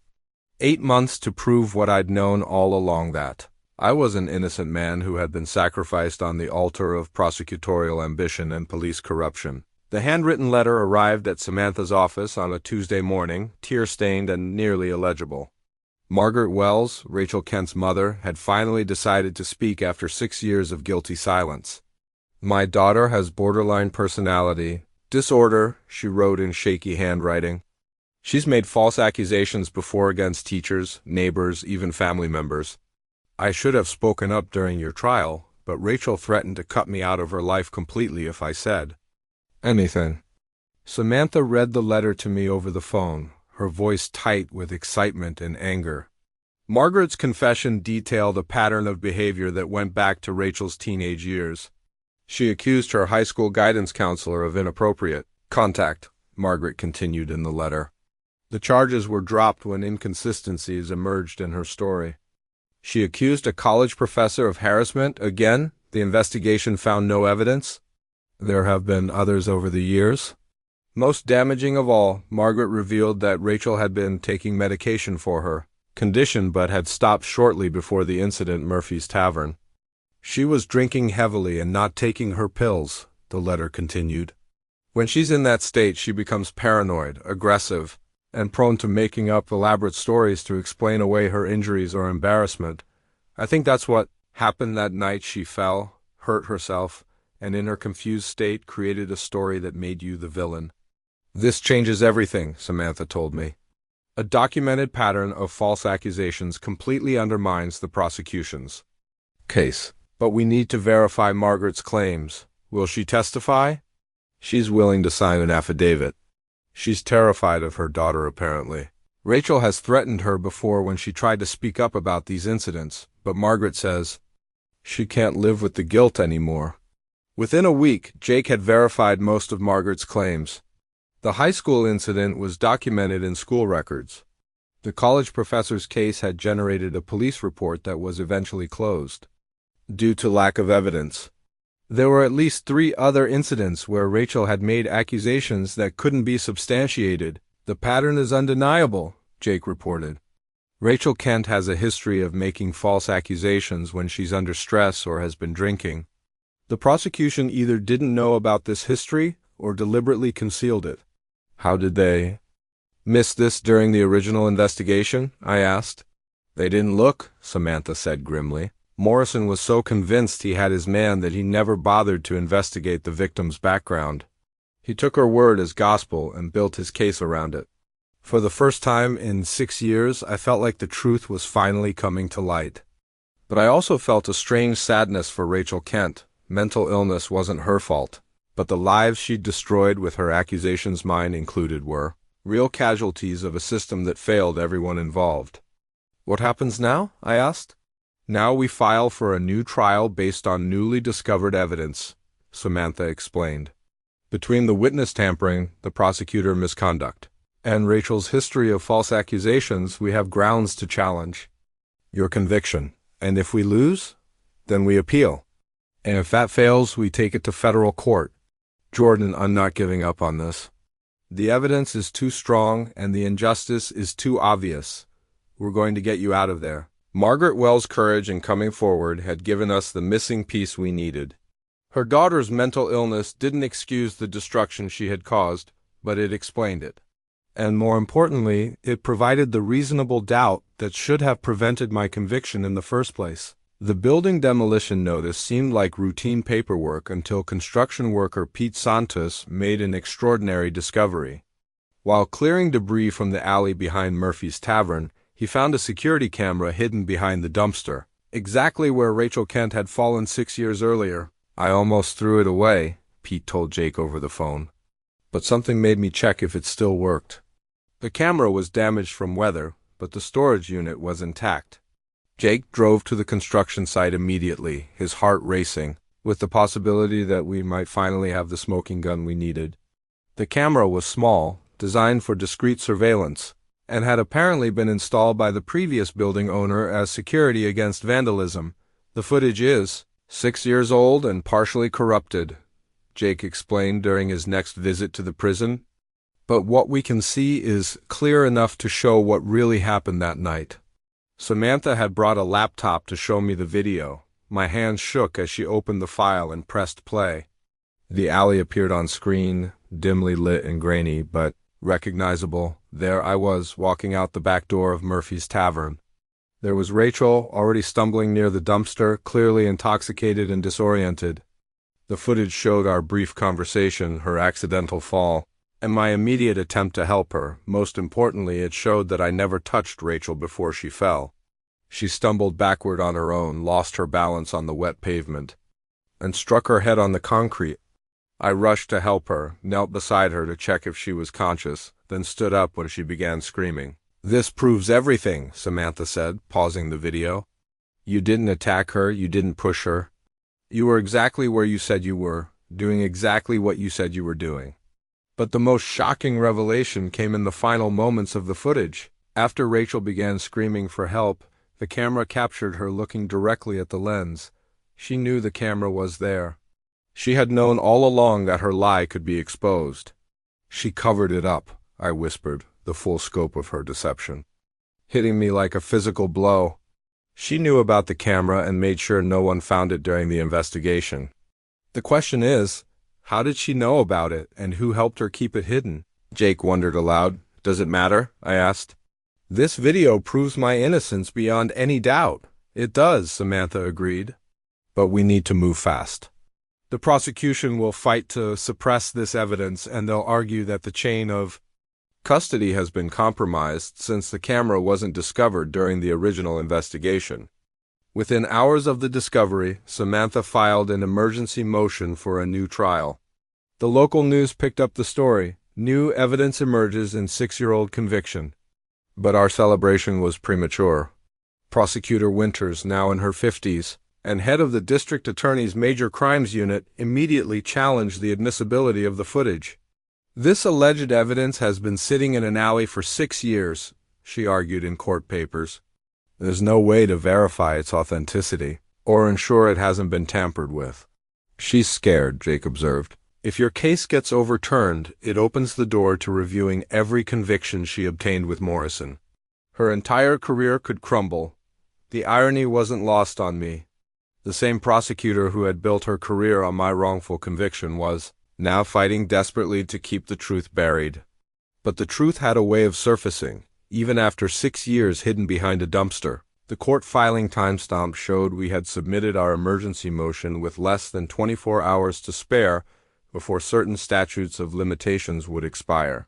8 months to prove what I'd known all along, that I was an innocent man who had been sacrificed on the altar of prosecutorial ambition and police corruption. The handwritten letter arrived at Samantha's office on a Tuesday morning, tear-stained and nearly illegible. Margaret Wells, Rachel Kent's mother, had finally decided to speak after 6 years of guilty silence. "My daughter has borderline personality disorder," she wrote in shaky handwriting. "She's made false accusations before against teachers, neighbors, even family members. I should have spoken up during your trial, but Rachel threatened to cut me out of her life completely if I said anything." Samantha read the letter to me over the phone, her voice tight with excitement and anger. Margaret's confession detailed a pattern of behavior that went back to Rachel's teenage years. She accused her high school guidance counselor of inappropriate contact, Margaret continued in the letter. The charges were dropped when inconsistencies emerged in her story. She accused a college professor of harassment. Again, the investigation found no evidence. There have been others over the years. Most damaging of all, Margaret revealed that Rachel had been taking medication for her condition but had stopped shortly before the incident at Murphy's Tavern. "She was drinking heavily and not taking her pills," the letter continued. "When she's in that state, she becomes paranoid, aggressive, and prone to making up elaborate stories to explain away her injuries or embarrassment. I think that's what happened that night. She fell, hurt herself, and in her confused state created a story that made you the villain." "This changes everything," Samantha told me. "A documented pattern of false accusations completely undermines the prosecution's case. But we need to verify Margaret's claims. Will she testify?" "She's willing to sign an affidavit. She's terrified of her daughter, apparently. Rachel has threatened her before when she tried to speak up about these incidents, but Margaret says she can't live with the guilt anymore." Within a week, Jake had verified most of Margaret's claims. The high school incident was documented in school records. The college professor's case had generated a police report that was eventually closed due to lack of evidence. There were at least 3 other incidents where Rachel had made accusations that couldn't be substantiated. "The pattern is undeniable," Jake reported. "Rachel Kent has a history of making false accusations when she's under stress or has been drinking. The prosecution either didn't know about this history or deliberately concealed it." "How did they miss this during the original investigation?" I asked. "They didn't look," Samantha said grimly. "Morrison was so convinced he had his man that he never bothered to investigate the victim's background. He took her word as gospel and built his case around it. For the first time in 6 years, I felt like the truth was finally coming to light. But I also felt a strange sadness for Rachel Kent. Mental illness wasn't her fault, but the lives she'd destroyed with her accusations, mine included, were real casualties of a system that failed everyone involved." "What happens now?" I asked. "Now we file for a new trial based on newly discovered evidence," Samantha explained. "Between the witness tampering, the prosecutor misconduct, and Rachel's history of false accusations, we have grounds to challenge your conviction. And if we lose, then we appeal. And if that fails, we take it to federal court. Jordan, I'm not giving up on this. The evidence is too strong and the injustice is too obvious. We're going to get you out of there." Margaret Wells' courage in coming forward had given us the missing piece we needed. Her daughter's mental illness didn't excuse the destruction she had caused, but it explained it. And more importantly, it provided the reasonable doubt that should have prevented my conviction in the first place. The building demolition notice seemed like routine paperwork until construction worker Pete Santos made an extraordinary discovery. While clearing debris from the alley behind Murphy's Tavern, he found a security camera hidden behind the dumpster, exactly where Rachel Kent had fallen 6 years earlier. "I almost threw it away," Pete told Jake over the phone. "But something made me check if it still worked." The camera was damaged from weather, but the storage unit was intact. Jake drove to the construction site immediately, his heart racing, with the possibility that we might finally have the smoking gun we needed. The camera was small, designed for discreet surveillance, and had apparently been installed by the previous building owner as security against vandalism. The footage is 6 years old and partially corrupted, Jake explained during his next visit to the prison. But what we can see is clear enough to show what really happened that night. Samantha had brought a laptop to show me the video. My hands shook as she opened the file and pressed play. The alley appeared on screen, dimly lit and grainy, but recognizable. There I was, walking out the back door of Murphy's Tavern. There was Rachel, already stumbling near the dumpster, clearly intoxicated and disoriented. The footage showed our brief conversation, her accidental fall, and my immediate attempt to help her. Most importantly, it showed that I never touched Rachel before she fell. She stumbled backward on her own, lost her balance on the wet pavement, and struck her head on the concrete. I rushed to help her, knelt beside her to check if she was conscious, then stood up when she began screaming. "This proves everything," Samantha said, pausing the video. "You didn't attack her, you didn't push her. You were exactly where you said you were, doing exactly what you said you were doing." But the most shocking revelation came in the final moments of the footage. After Rachel began screaming for help, the camera captured her looking directly at the lens. She knew the camera was there. She had known all along that her lie could be exposed. "She covered it up," I whispered, the full scope of her deception, hitting me like a physical blow. She knew about the camera and made sure no one found it during the investigation. The question is, how did she know about it, and who helped her keep it hidden? Jake wondered aloud. "Does it matter?" I asked. "This video proves my innocence beyond any doubt." "It does," Samantha agreed. "But we need to move fast. The prosecution will fight to suppress this evidence, and they'll argue that the chain of custody has been compromised since the camera wasn't discovered during the original investigation." Within hours of the discovery, Samantha filed an emergency motion for a new trial. The local news picked up the story. New evidence emerges in 6-year-old conviction. But our celebration was premature. Prosecutor Winters, now in her 50s, and head of the district attorney's major crimes unit, immediately challenged the admissibility of the footage. "This alleged evidence has been sitting in an alley for 6 years, she argued in court papers. "There's no way to verify its authenticity, or ensure it hasn't been tampered with." "She's scared," Jake observed. "If your case gets overturned, it opens the door to reviewing every conviction she obtained with Morrison. Her entire career could crumble." The irony wasn't lost on me. The same prosecutor who had built her career on my wrongful conviction was now fighting desperately to keep the truth buried. But the truth had a way of surfacing, even after 6 years hidden behind a dumpster. The court filing timestamp showed we had submitted our emergency motion with less than 24 hours to spare before certain statutes of limitations would expire.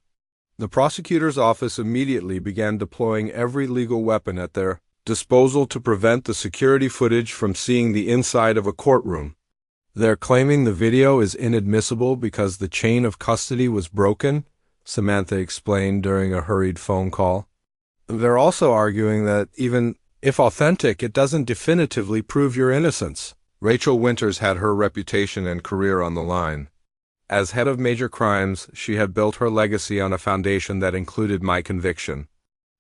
The prosecutor's office immediately began deploying every legal weapon at their disposal to prevent the security footage from seeing the inside of a courtroom. "They're claiming the video is inadmissible because the chain of custody was broken," Samantha explained during a hurried phone call. "They're also arguing that even if authentic, it doesn't definitively prove your innocence." Rachel Winters had her reputation and career on the line. As head of major crimes, she had built her legacy on a foundation that included my conviction.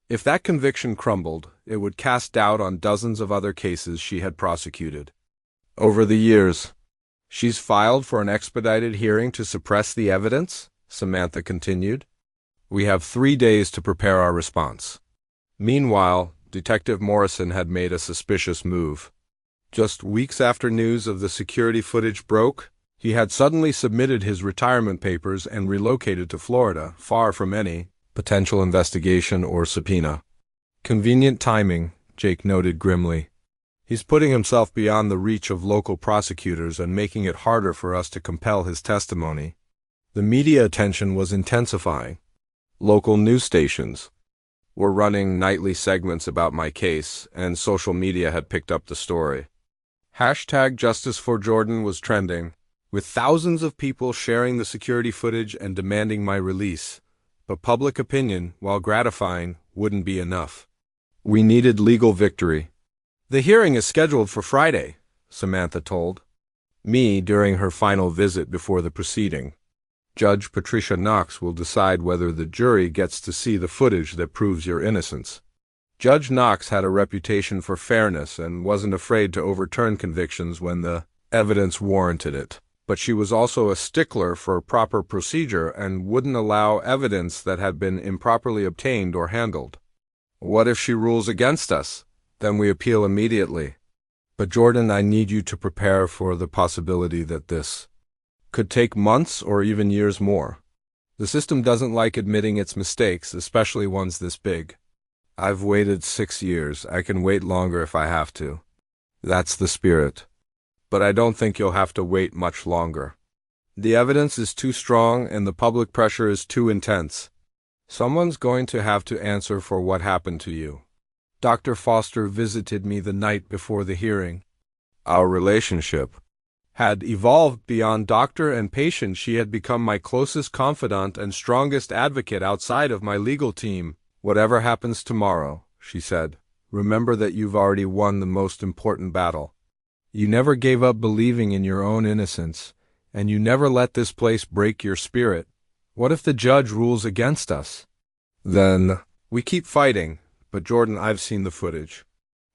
If that conviction crumbled, it would cast doubt on dozens of other cases she had prosecuted. Over the years, "She's filed for an expedited hearing to suppress the evidence," Samantha continued. "We have 3 days to prepare our response." Meanwhile, Detective Morrison had made a suspicious move. Just weeks after news of the security footage broke, he had suddenly submitted his retirement papers and relocated to Florida, far from any potential investigation or subpoena. "Convenient timing," Jake noted grimly. "He's putting himself beyond the reach of local prosecutors and making it harder for us to compel his testimony." The media attention was intensifying. Local news stations were running nightly segments about my case, and social media had picked up the story. #JusticeForJordan was trending, with thousands of people sharing the security footage and demanding my release. But public opinion, while gratifying, wouldn't be enough. We needed legal victory. "The hearing is scheduled for Friday," Samantha told me during her final visit before the proceeding. Judge Patricia Knox will decide whether the jury gets to see the footage that proves your innocence. Judge Knox had a reputation for fairness and wasn't afraid to overturn convictions when the evidence warranted it. But she was also a stickler for proper procedure and wouldn't allow evidence that had been improperly obtained or handled. What if she rules against us? Then we appeal immediately. But Jordan, I need you to prepare for the possibility that this could take months or even years more. The system doesn't like admitting its mistakes, especially ones this big. I've waited 6 years. I can wait longer if I have to. That's the spirit. But I don't think you'll have to wait much longer. The evidence is too strong and the public pressure is too intense. Someone's going to have to answer for what happened to you. Dr. Foster visited me the night before the hearing. Our relationship had evolved beyond doctor and patient. She had become my closest confidant and strongest advocate outside of my legal team. Whatever happens tomorrow, she said, remember that you've already won the most important battle. You never gave up believing in your own innocence, and you never let this place break your spirit. What if the judge rules against us? Then we keep fighting. But Jordan, I've seen the footage.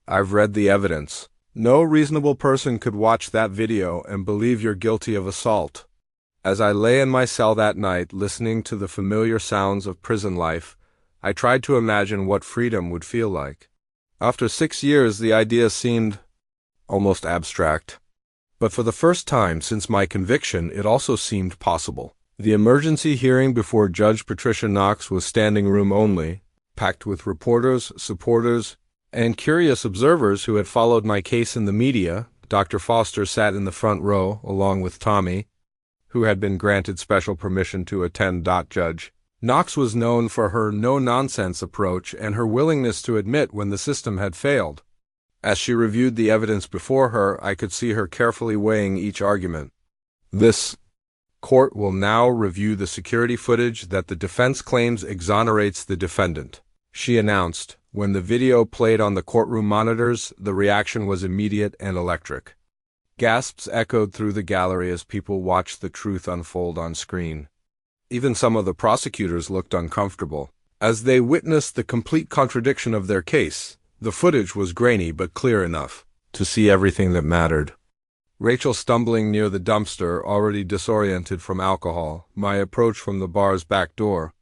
I've read the evidence. No reasonable person could watch that video and believe you're guilty of assault. As I lay in my cell that night, listening to the familiar sounds of prison life, I tried to imagine what freedom would feel like. After 6 years, the idea seemed almost abstract. But for the first time since my conviction, it also seemed possible. The emergency hearing before Judge Patricia Knox was standing room only, packed with reporters, supporters, and curious observers who had followed my case in the media. Dr. Foster sat in the front row, along with Tommy, who had been granted special permission to attend. Judge Knox was known for her no-nonsense approach and her willingness to admit when the system had failed. As she reviewed the evidence before her, I could see her carefully weighing each argument. This court will now review the security footage that the defense claims exonerates the defendant, she announced. When the video played on the courtroom monitors, the reaction was immediate and electric. Gasps echoed through the gallery as people watched the truth unfold on screen. Even some of the prosecutors looked uncomfortable as they witnessed the complete contradiction of their case. The footage was grainy but clear enough to see everything that mattered. Rachel stumbling near the dumpster, already disoriented from alcohol, my approach from the bar's back door,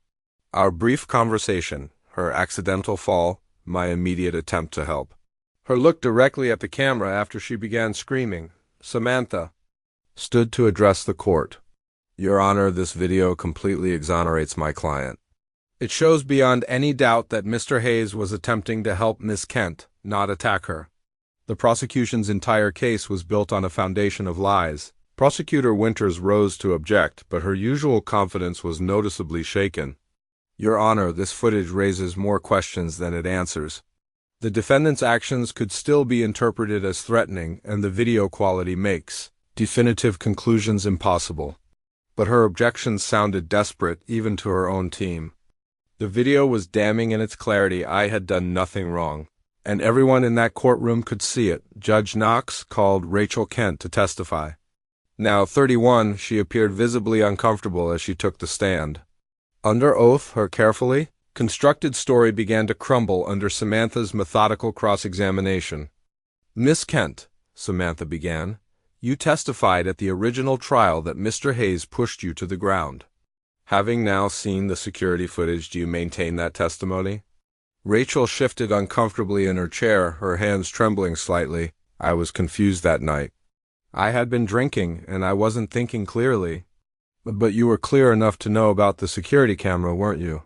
our brief conversation, her accidental fall, my immediate attempt to help. Her look directly at the camera after she began screaming, Samantha, stood to address the court. Your Honor, this video completely exonerates my client. It shows beyond any doubt that Mr. Hayes was attempting to help Miss Kent, not attack her. The prosecution's entire case was built on a foundation of lies. Prosecutor Winters rose to object, but her usual confidence was noticeably shaken. Your Honor, this footage raises more questions than it answers. The defendant's actions could still be interpreted as threatening, and the video quality makes definitive conclusions impossible. But her objections sounded desperate, even to her own team. The video was damning in its clarity. I had done nothing wrong, and everyone in that courtroom could see it. Judge Knox called Rachel Kent to testify. Now 31, she appeared visibly uncomfortable as she took the stand. Under oath, her carefully constructed story began to crumble under Samantha's methodical cross-examination. Miss Kent, Samantha began, you testified at the original trial that Mr. Hayes pushed you to the ground. Having now seen the security footage, do you maintain that testimony? Rachel shifted uncomfortably in her chair, her hands trembling slightly. I was confused that night. I had been drinking, and I wasn't thinking clearly. But you were clear enough to know about the security camera, weren't you?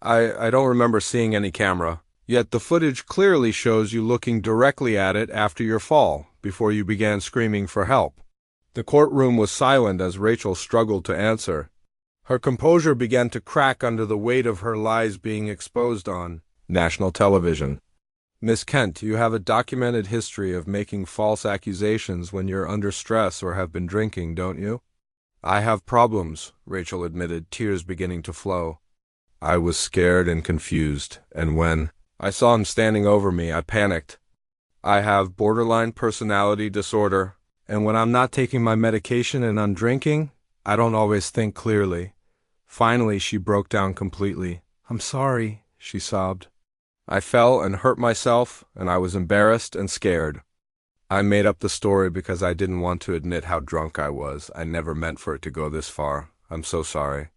I don't remember seeing any camera, yet the footage clearly shows you looking directly at it after your fall, before you began screaming for help. The courtroom was silent as Rachel struggled to answer. Her composure began to crack under the weight of her lies being exposed on national television. Miss Kent, you have a documented history of making false accusations when you're under stress or have been drinking, don't you? I have problems, Rachel admitted, tears beginning to flow. I was scared and confused, and when I saw him standing over me, I panicked. I have borderline personality disorder, and when I'm not taking my medication and I'm drinking, I don't always think clearly. Finally, she broke down completely. I'm sorry, she sobbed. I fell and hurt myself, and I was embarrassed and scared. I made up the story because I didn't want to admit how drunk I was. I never meant for it to go this far. I'm so sorry.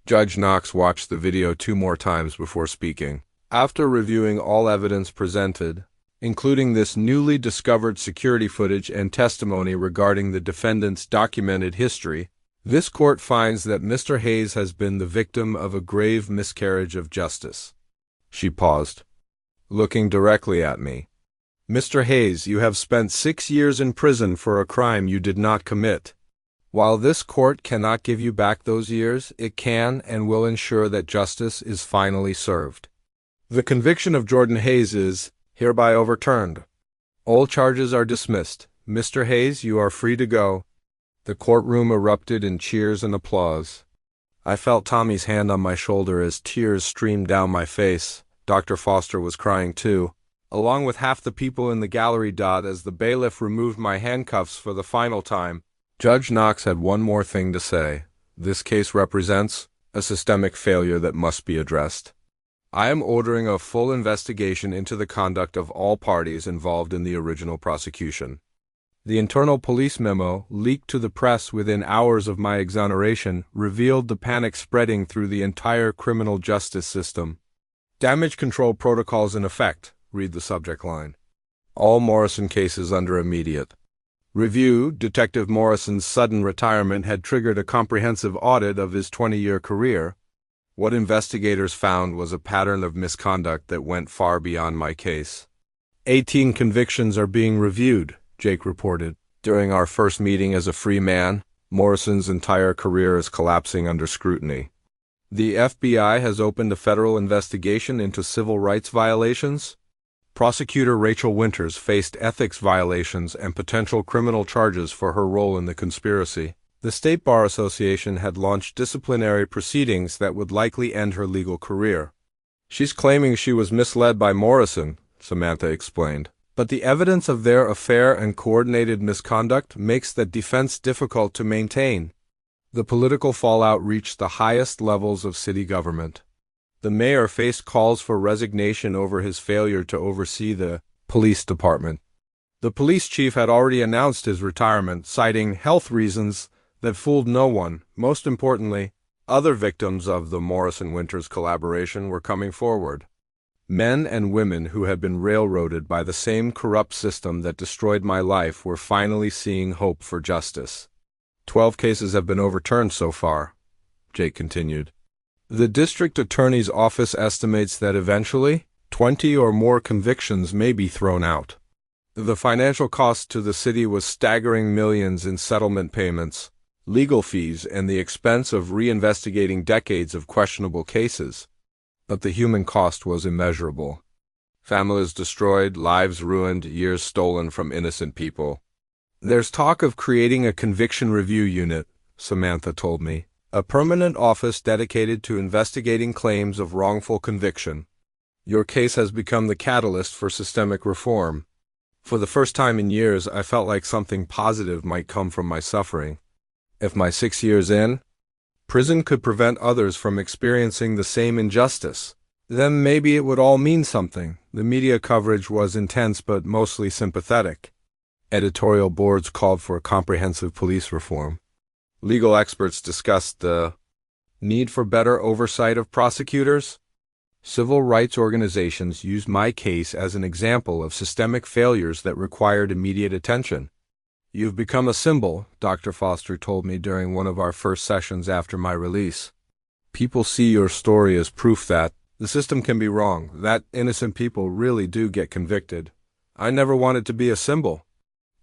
Judge Knox watched the video 2 more times before speaking. After reviewing all evidence presented, including this newly discovered security footage and testimony regarding the defendant's documented history, this court finds that Mr. Hayes has been the victim of a grave miscarriage of justice. She paused, looking directly at me. Mr. Hayes, you have spent 6 years in prison for a crime you did not commit. While this court cannot give you back those years, it can and will ensure that justice is finally served. The conviction of Jordan Hayes is hereby overturned. All charges are dismissed. Mr. Hayes, you are free to go. The courtroom erupted in cheers and applause. I felt Tommy's hand on my shoulder as tears streamed down my face. Dr. Foster was crying too, along with half the people in the gallery. As the bailiff removed my handcuffs for the final time, Judge Knox had one more thing to say. This case represents a systemic failure that must be addressed. I am ordering a full investigation into the conduct of all parties involved in the original prosecution. The internal police memo, leaked to the press within hours of my exoneration, revealed the panic spreading through the entire criminal justice system. Damage control protocols in effect, read the subject line. All Morrison cases under immediate review. Detective Morrison's sudden retirement had triggered a comprehensive audit of his 20-year career. What investigators found was a pattern of misconduct that went far beyond my case. 18 convictions are being reviewed, Jake reported. During our first meeting as a free man, Morrison's entire career is collapsing under scrutiny. The FBI has opened a federal investigation into civil rights violations. Prosecutor Rachel Winters faced ethics violations and potential criminal charges for her role in the conspiracy. The State Bar Association had launched disciplinary proceedings that would likely end her legal career. She's claiming she was misled by Morrison, Samantha explained. But the evidence of their affair and coordinated misconduct makes the defense difficult to maintain. The political fallout reached the highest levels of city government. The mayor faced calls for resignation over his failure to oversee the police department. The police chief had already announced his retirement, citing health reasons that fooled no one. Most importantly, other victims of the Morrison-Winters collaboration were coming forward. Men and women who had been railroaded by the same corrupt system that destroyed my life were finally seeing hope for justice. 12 cases have been overturned so far, Jake continued. The district attorney's office estimates that eventually 20 or more convictions may be thrown out. The financial cost to the city was staggering millions in settlement payments, legal fees, and the expense of reinvestigating decades of questionable cases. But the human cost was immeasurable. Families destroyed, lives ruined, years stolen from innocent people. There's talk of creating a conviction review unit, Samantha told me. A permanent office dedicated to investigating claims of wrongful conviction. Your case has become the catalyst for systemic reform. For the first time in years, I felt like something positive might come from my suffering. If my 6 years in, prison could prevent others from experiencing the same injustice, then maybe it would all mean something. The media coverage was intense but mostly sympathetic. Editorial boards called for comprehensive police reform. Legal experts discussed the need for better oversight of prosecutors. Civil rights organizations used my case as an example of systemic failures that required immediate attention. You've become a symbol, Dr. Foster told me during one of our first sessions after my release. People see your story as proof that the system can be wrong, that innocent people really do get convicted. I never wanted to be a symbol.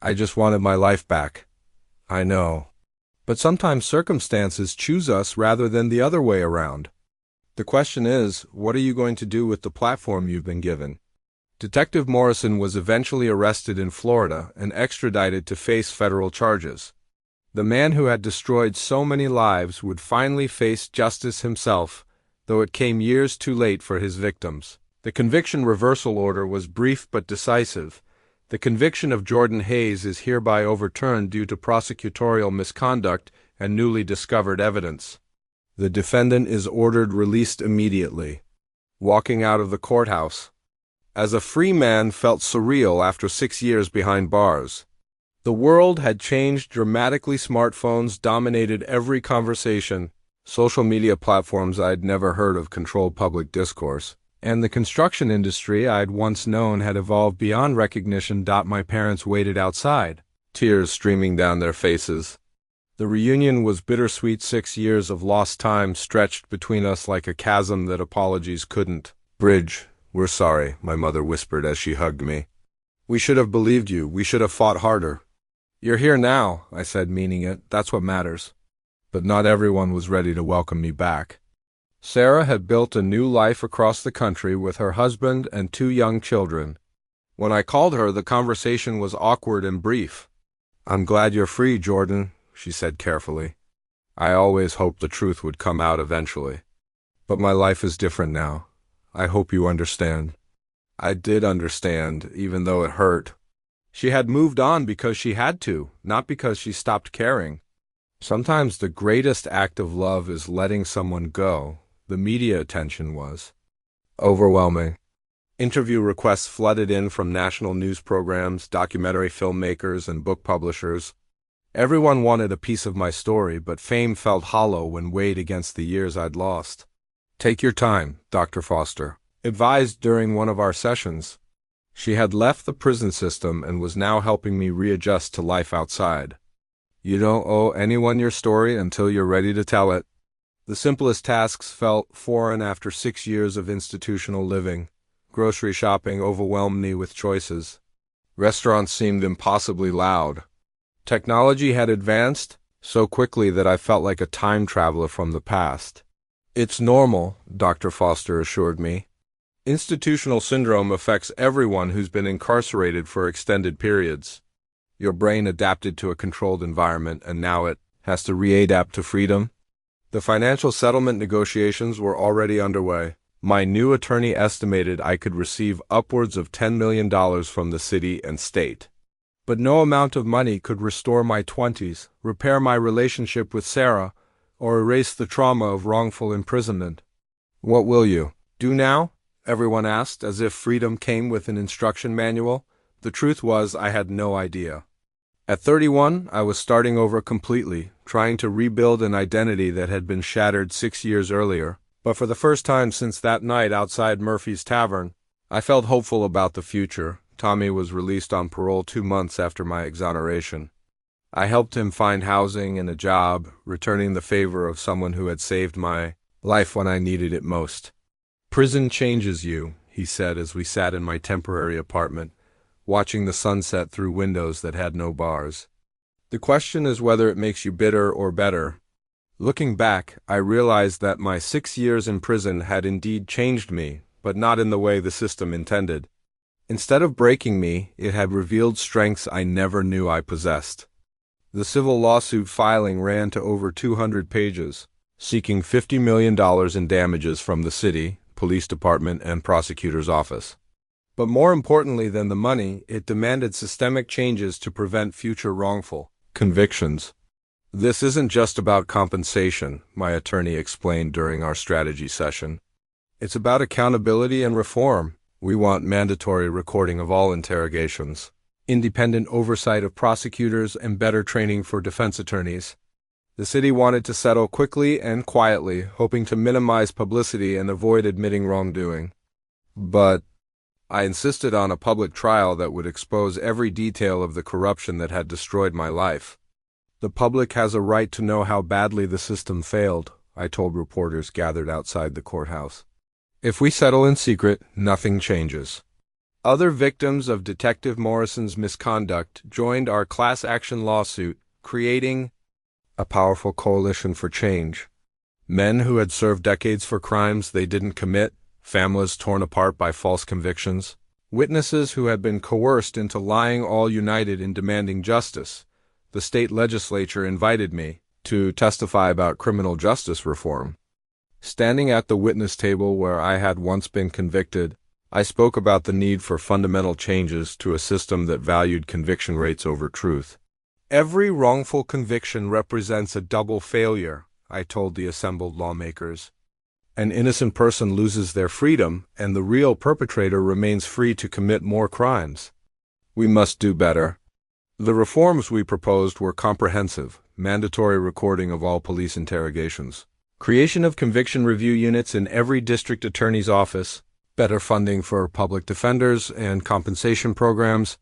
I just wanted my life back. I know. But sometimes circumstances choose us rather than the other way around. The question is, what are you going to do with the platform you've been given? Detective Morrison was eventually arrested in Florida and extradited to face federal charges. The man who had destroyed so many lives would finally face justice himself, though it came years too late for his victims. The conviction reversal order was brief but decisive. The conviction of Jordan Hayes is hereby overturned due to prosecutorial misconduct and newly discovered evidence. The defendant is ordered released immediately. Walking out of the courthouse, as a free man, felt surreal after 6 years behind bars. The world had changed dramatically. Smartphones dominated every conversation. Social media platforms I'd never heard of controlled public discourse. And the construction industry I'd once known had evolved beyond recognition. My parents waited outside, tears streaming down their faces. The reunion was bittersweet. 6 years of lost time stretched between us like a chasm that apologies couldn't bridge. "We're sorry," my mother whispered as she hugged me. "We should have believed you. We should have fought harder." "You're here now," I said, meaning it. "That's what matters." But not everyone was ready to welcome me back. Sarah had built a new life across the country with her husband and 2 young children. When I called her, the conversation was awkward and brief. "I'm glad you're free, Jordan," she said carefully. "I always hoped the truth would come out eventually. But my life is different now. I hope you understand." I did understand, even though it hurt. She had moved on because she had to, not because she stopped caring. Sometimes the greatest act of love is letting someone go. The media attention was overwhelming. Interview requests flooded in from national news programs, documentary filmmakers, and book publishers. Everyone wanted a piece of my story, but fame felt hollow when weighed against the years I'd lost. "Take your time," Dr. Foster advised during one of our sessions. She had left the prison system and was now helping me readjust to life outside. "You don't owe anyone your story until you're ready to tell it." The simplest tasks felt foreign after 6 years of institutional living. Grocery shopping overwhelmed me with choices. Restaurants seemed impossibly loud. Technology had advanced so quickly that I felt like a time traveler from the past. "It's normal," Dr. Foster assured me. "Institutional syndrome affects everyone who's been incarcerated for extended periods. Your brain adapted to a controlled environment, and now it has to readapt to freedom." The financial settlement negotiations were already underway. My new attorney estimated I could receive upwards of $10 million from the city and state. But no amount of money could restore my 20s, repair my relationship with Sarah, or erase the trauma of wrongful imprisonment. "What will you do now?" everyone asked, as if freedom came with an instruction manual. The truth was, I had no idea. At 31, I was starting over completely, trying to rebuild an identity that had been shattered 6 years earlier. But for the first time since that night outside Murphy's Tavern, I felt hopeful about the future. Tommy was released on parole 2 months after my exoneration. I helped him find housing and a job, returning the favor of someone who had saved my life when I needed it most. "Prison changes you," he said as we sat in my temporary apartment, watching the sunset through windows that had no bars. "The question is whether it makes you bitter or better." Looking back, I realized that my 6 years in prison had indeed changed me, but not in the way the system intended. Instead of breaking me, it had revealed strengths I never knew I possessed. The civil lawsuit filing ran to over 200 pages, seeking $50 million in damages from the city, police department, and prosecutor's office. But more importantly than the money, it demanded systemic changes to prevent future wrongful convictions. "This isn't just about compensation," my attorney explained during our strategy session. "It's about accountability and reform. We want mandatory recording of all interrogations, independent oversight of prosecutors, and better training for defense attorneys." The city wanted to settle quickly and quietly, hoping to minimize publicity and avoid admitting wrongdoing. But I insisted on a public trial that would expose every detail of the corruption that had destroyed my life. "The public has a right to know how badly the system failed," I told reporters gathered outside the courthouse. "If we settle in secret, nothing changes." Other victims of Detective Morrison's misconduct joined our class action lawsuit, creating a powerful coalition for change. Men who had served decades for crimes they didn't commit, families torn apart by false convictions, witnesses who had been coerced into lying, all united in demanding justice. The state legislature invited me to testify about criminal justice reform. Standing at the witness table where I had once been convicted, I spoke about the need for fundamental changes to a system that valued conviction rates over truth. Every wrongful conviction represents a double failure, I told the assembled lawmakers. An innocent person loses their freedom, and the real perpetrator remains free to commit more crimes. We must do better. The reforms we proposed were comprehensive: mandatory recording of all police interrogations, creation of conviction review units in every district attorney's office, better funding for public defenders, and compensation programs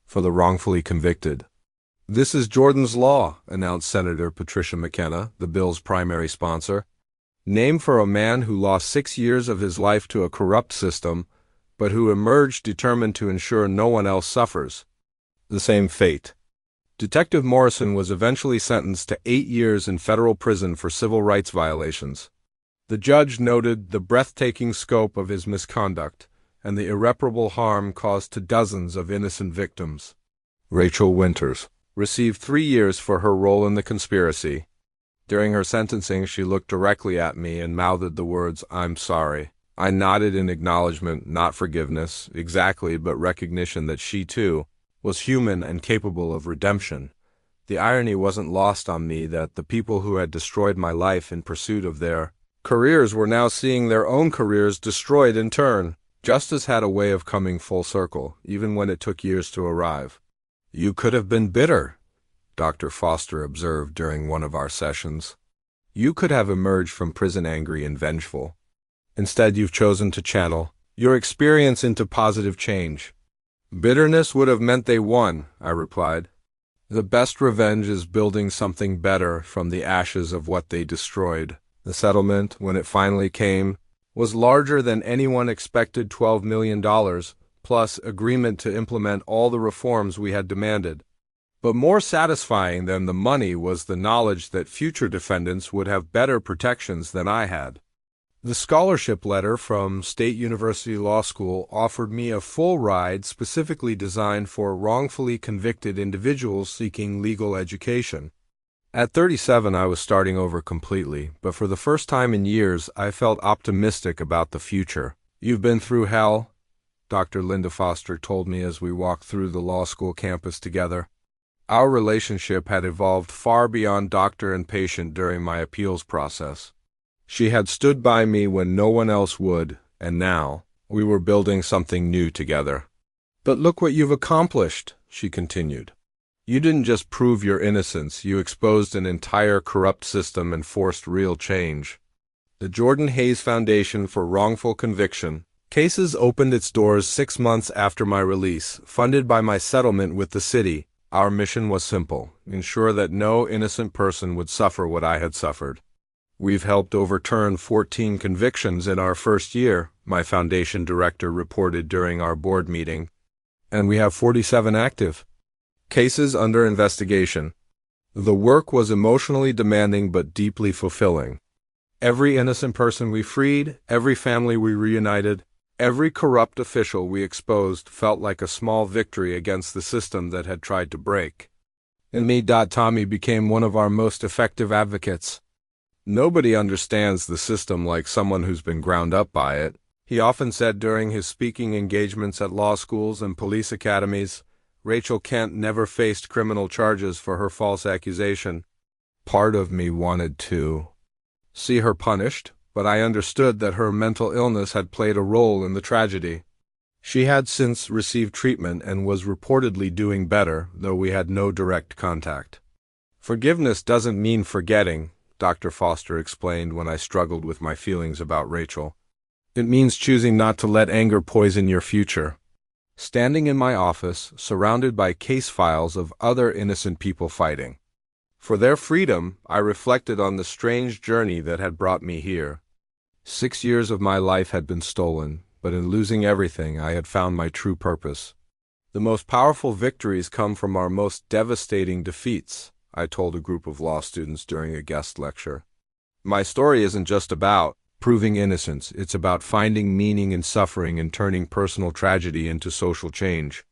for the wrongfully convicted. "This is Jordan's law," announced Senator Patricia McKenna, the bill's primary sponsor. "Named for a man who lost 6 years of his life to a corrupt system, but who emerged determined to ensure no one else suffers the same fate." Detective Morrison was eventually sentenced to 8 years in federal prison for civil rights violations. The judge noted the breathtaking scope of his misconduct and the irreparable harm caused to dozens of innocent victims. Rachel Winters received 3 years for her role in the conspiracy. During her sentencing, she looked directly at me and mouthed the words, "I'm sorry." I nodded in acknowledgement, not forgiveness, exactly, but recognition that she, too, was human and capable of redemption. The irony wasn't lost on me that the people who had destroyed my life in pursuit of their careers were now seeing their own careers destroyed in turn. Justice had a way of coming full circle, even when it took years to arrive. "You could have been bitter," Dr. Foster observed during one of our sessions. "You could have emerged from prison angry and vengeful. Instead, you've chosen to channel your experience into positive change." "Bitterness would have meant they won," I replied. "The best revenge is building something better from the ashes of what they destroyed." The settlement, when it finally came, was larger than anyone expected: $12 million, plus agreement to implement all the reforms we had demanded. But more satisfying than the money was the knowledge that future defendants would have better protections than I had. The scholarship letter from State University Law School offered me a full ride specifically designed for wrongfully convicted individuals seeking legal education. At 37, I was starting over completely, but for the first time in years, I felt optimistic about the future. "You've been through hell," Dr. Linda Foster told me as we walked through the law school campus together. Our relationship had evolved far beyond doctor and patient during my appeals process. She had stood by me when no one else would, and now we were building something new together. "But look what you've accomplished," she continued. "You didn't just prove your innocence, you exposed an entire corrupt system and forced real change." The Jordan Hayes Foundation for Wrongful Conviction Cases opened its doors 6 months after my release, funded by my settlement with the city. Our mission was simple: ensure that no innocent person would suffer what I had suffered. "We've helped overturn 14 convictions in our first year," my foundation director reported during our board meeting, "and we have 47 active cases under investigation." The work was emotionally demanding but deeply fulfilling. Every innocent person we freed, every family we reunited, every corrupt official we exposed felt like a small victory against the system that had tried to break. And me. Tommy became one of our most effective advocates. "Nobody understands the system like someone who's been ground up by it," he often said during his speaking engagements at law schools and police academies. Rachel Kent never faced criminal charges for her false accusation. Part of me wanted to see her punished, but I understood that her mental illness had played a role in the tragedy. She had since received treatment and was reportedly doing better, though we had no direct contact. "Forgiveness doesn't mean forgetting," Dr. Foster explained when I struggled with my feelings about Rachel. "It means choosing not to let anger poison your future." Standing in my office, surrounded by case files of other innocent people fighting for their freedom, I reflected on the strange journey that had brought me here. 6 years of my life had been stolen, but in losing everything, I had found my true purpose. "The most powerful victories come from our most devastating defeats," I told a group of law students during a guest lecture. "My story isn't just about proving innocence, it's about finding meaning in suffering and turning personal tragedy into social change."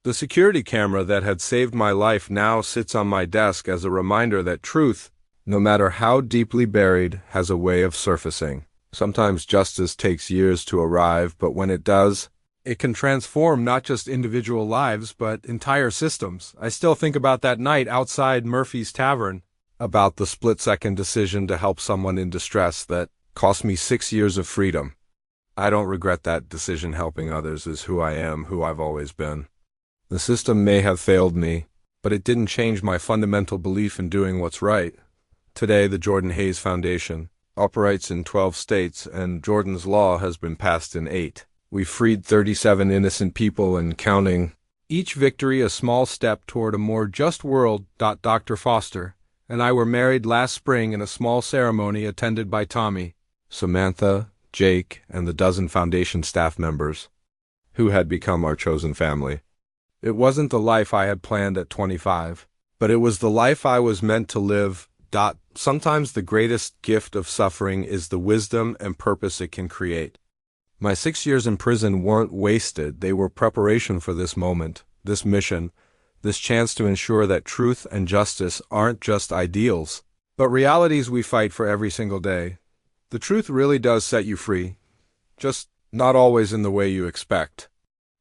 The security camera that had saved my life now sits on my desk as a reminder that truth, no matter how deeply buried, has a way of surfacing. Sometimes justice takes years to arrive, but when it does, It can transform not just individual lives, but entire systems. I still think about that night outside Murphy's Tavern, about the split-second decision to help someone in distress that cost me 6 years of freedom. I don't regret that decision. Helping others is who I am, who I've always been. The system may have failed me, but it didn't change my fundamental belief in doing what's right. Today, the Jordan Hayes Foundation operates in 12 states, and Jordan's Law has been passed in 8. We freed 37 innocent people and counting. Each victory a small step toward a more just world. Dr. Foster and I were married last spring in a small ceremony attended by Tommy, Samantha, Jake, and the dozen foundation staff members, who had become our chosen family. It wasn't the life I had planned at 25, but it was the life I was meant to live. Sometimes the greatest gift of suffering is the wisdom and purpose it can create. My 6 years in prison weren't wasted. They were preparation for this moment, this mission, this chance to ensure that truth and justice aren't just ideals, but realities we fight for every single day. The truth really does set you free, just not always in the way you expect.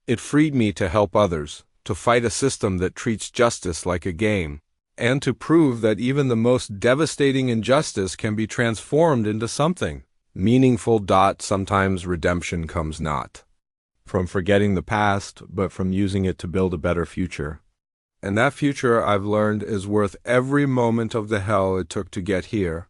It freed me to help others, to fight a system that treats justice like a game, and to prove that even the most devastating injustice can be transformed into something meaningful. Sometimes redemption comes not from forgetting the past, but from using it to build a better future. And that future, I've learned, is worth every moment of the hell it took to get here.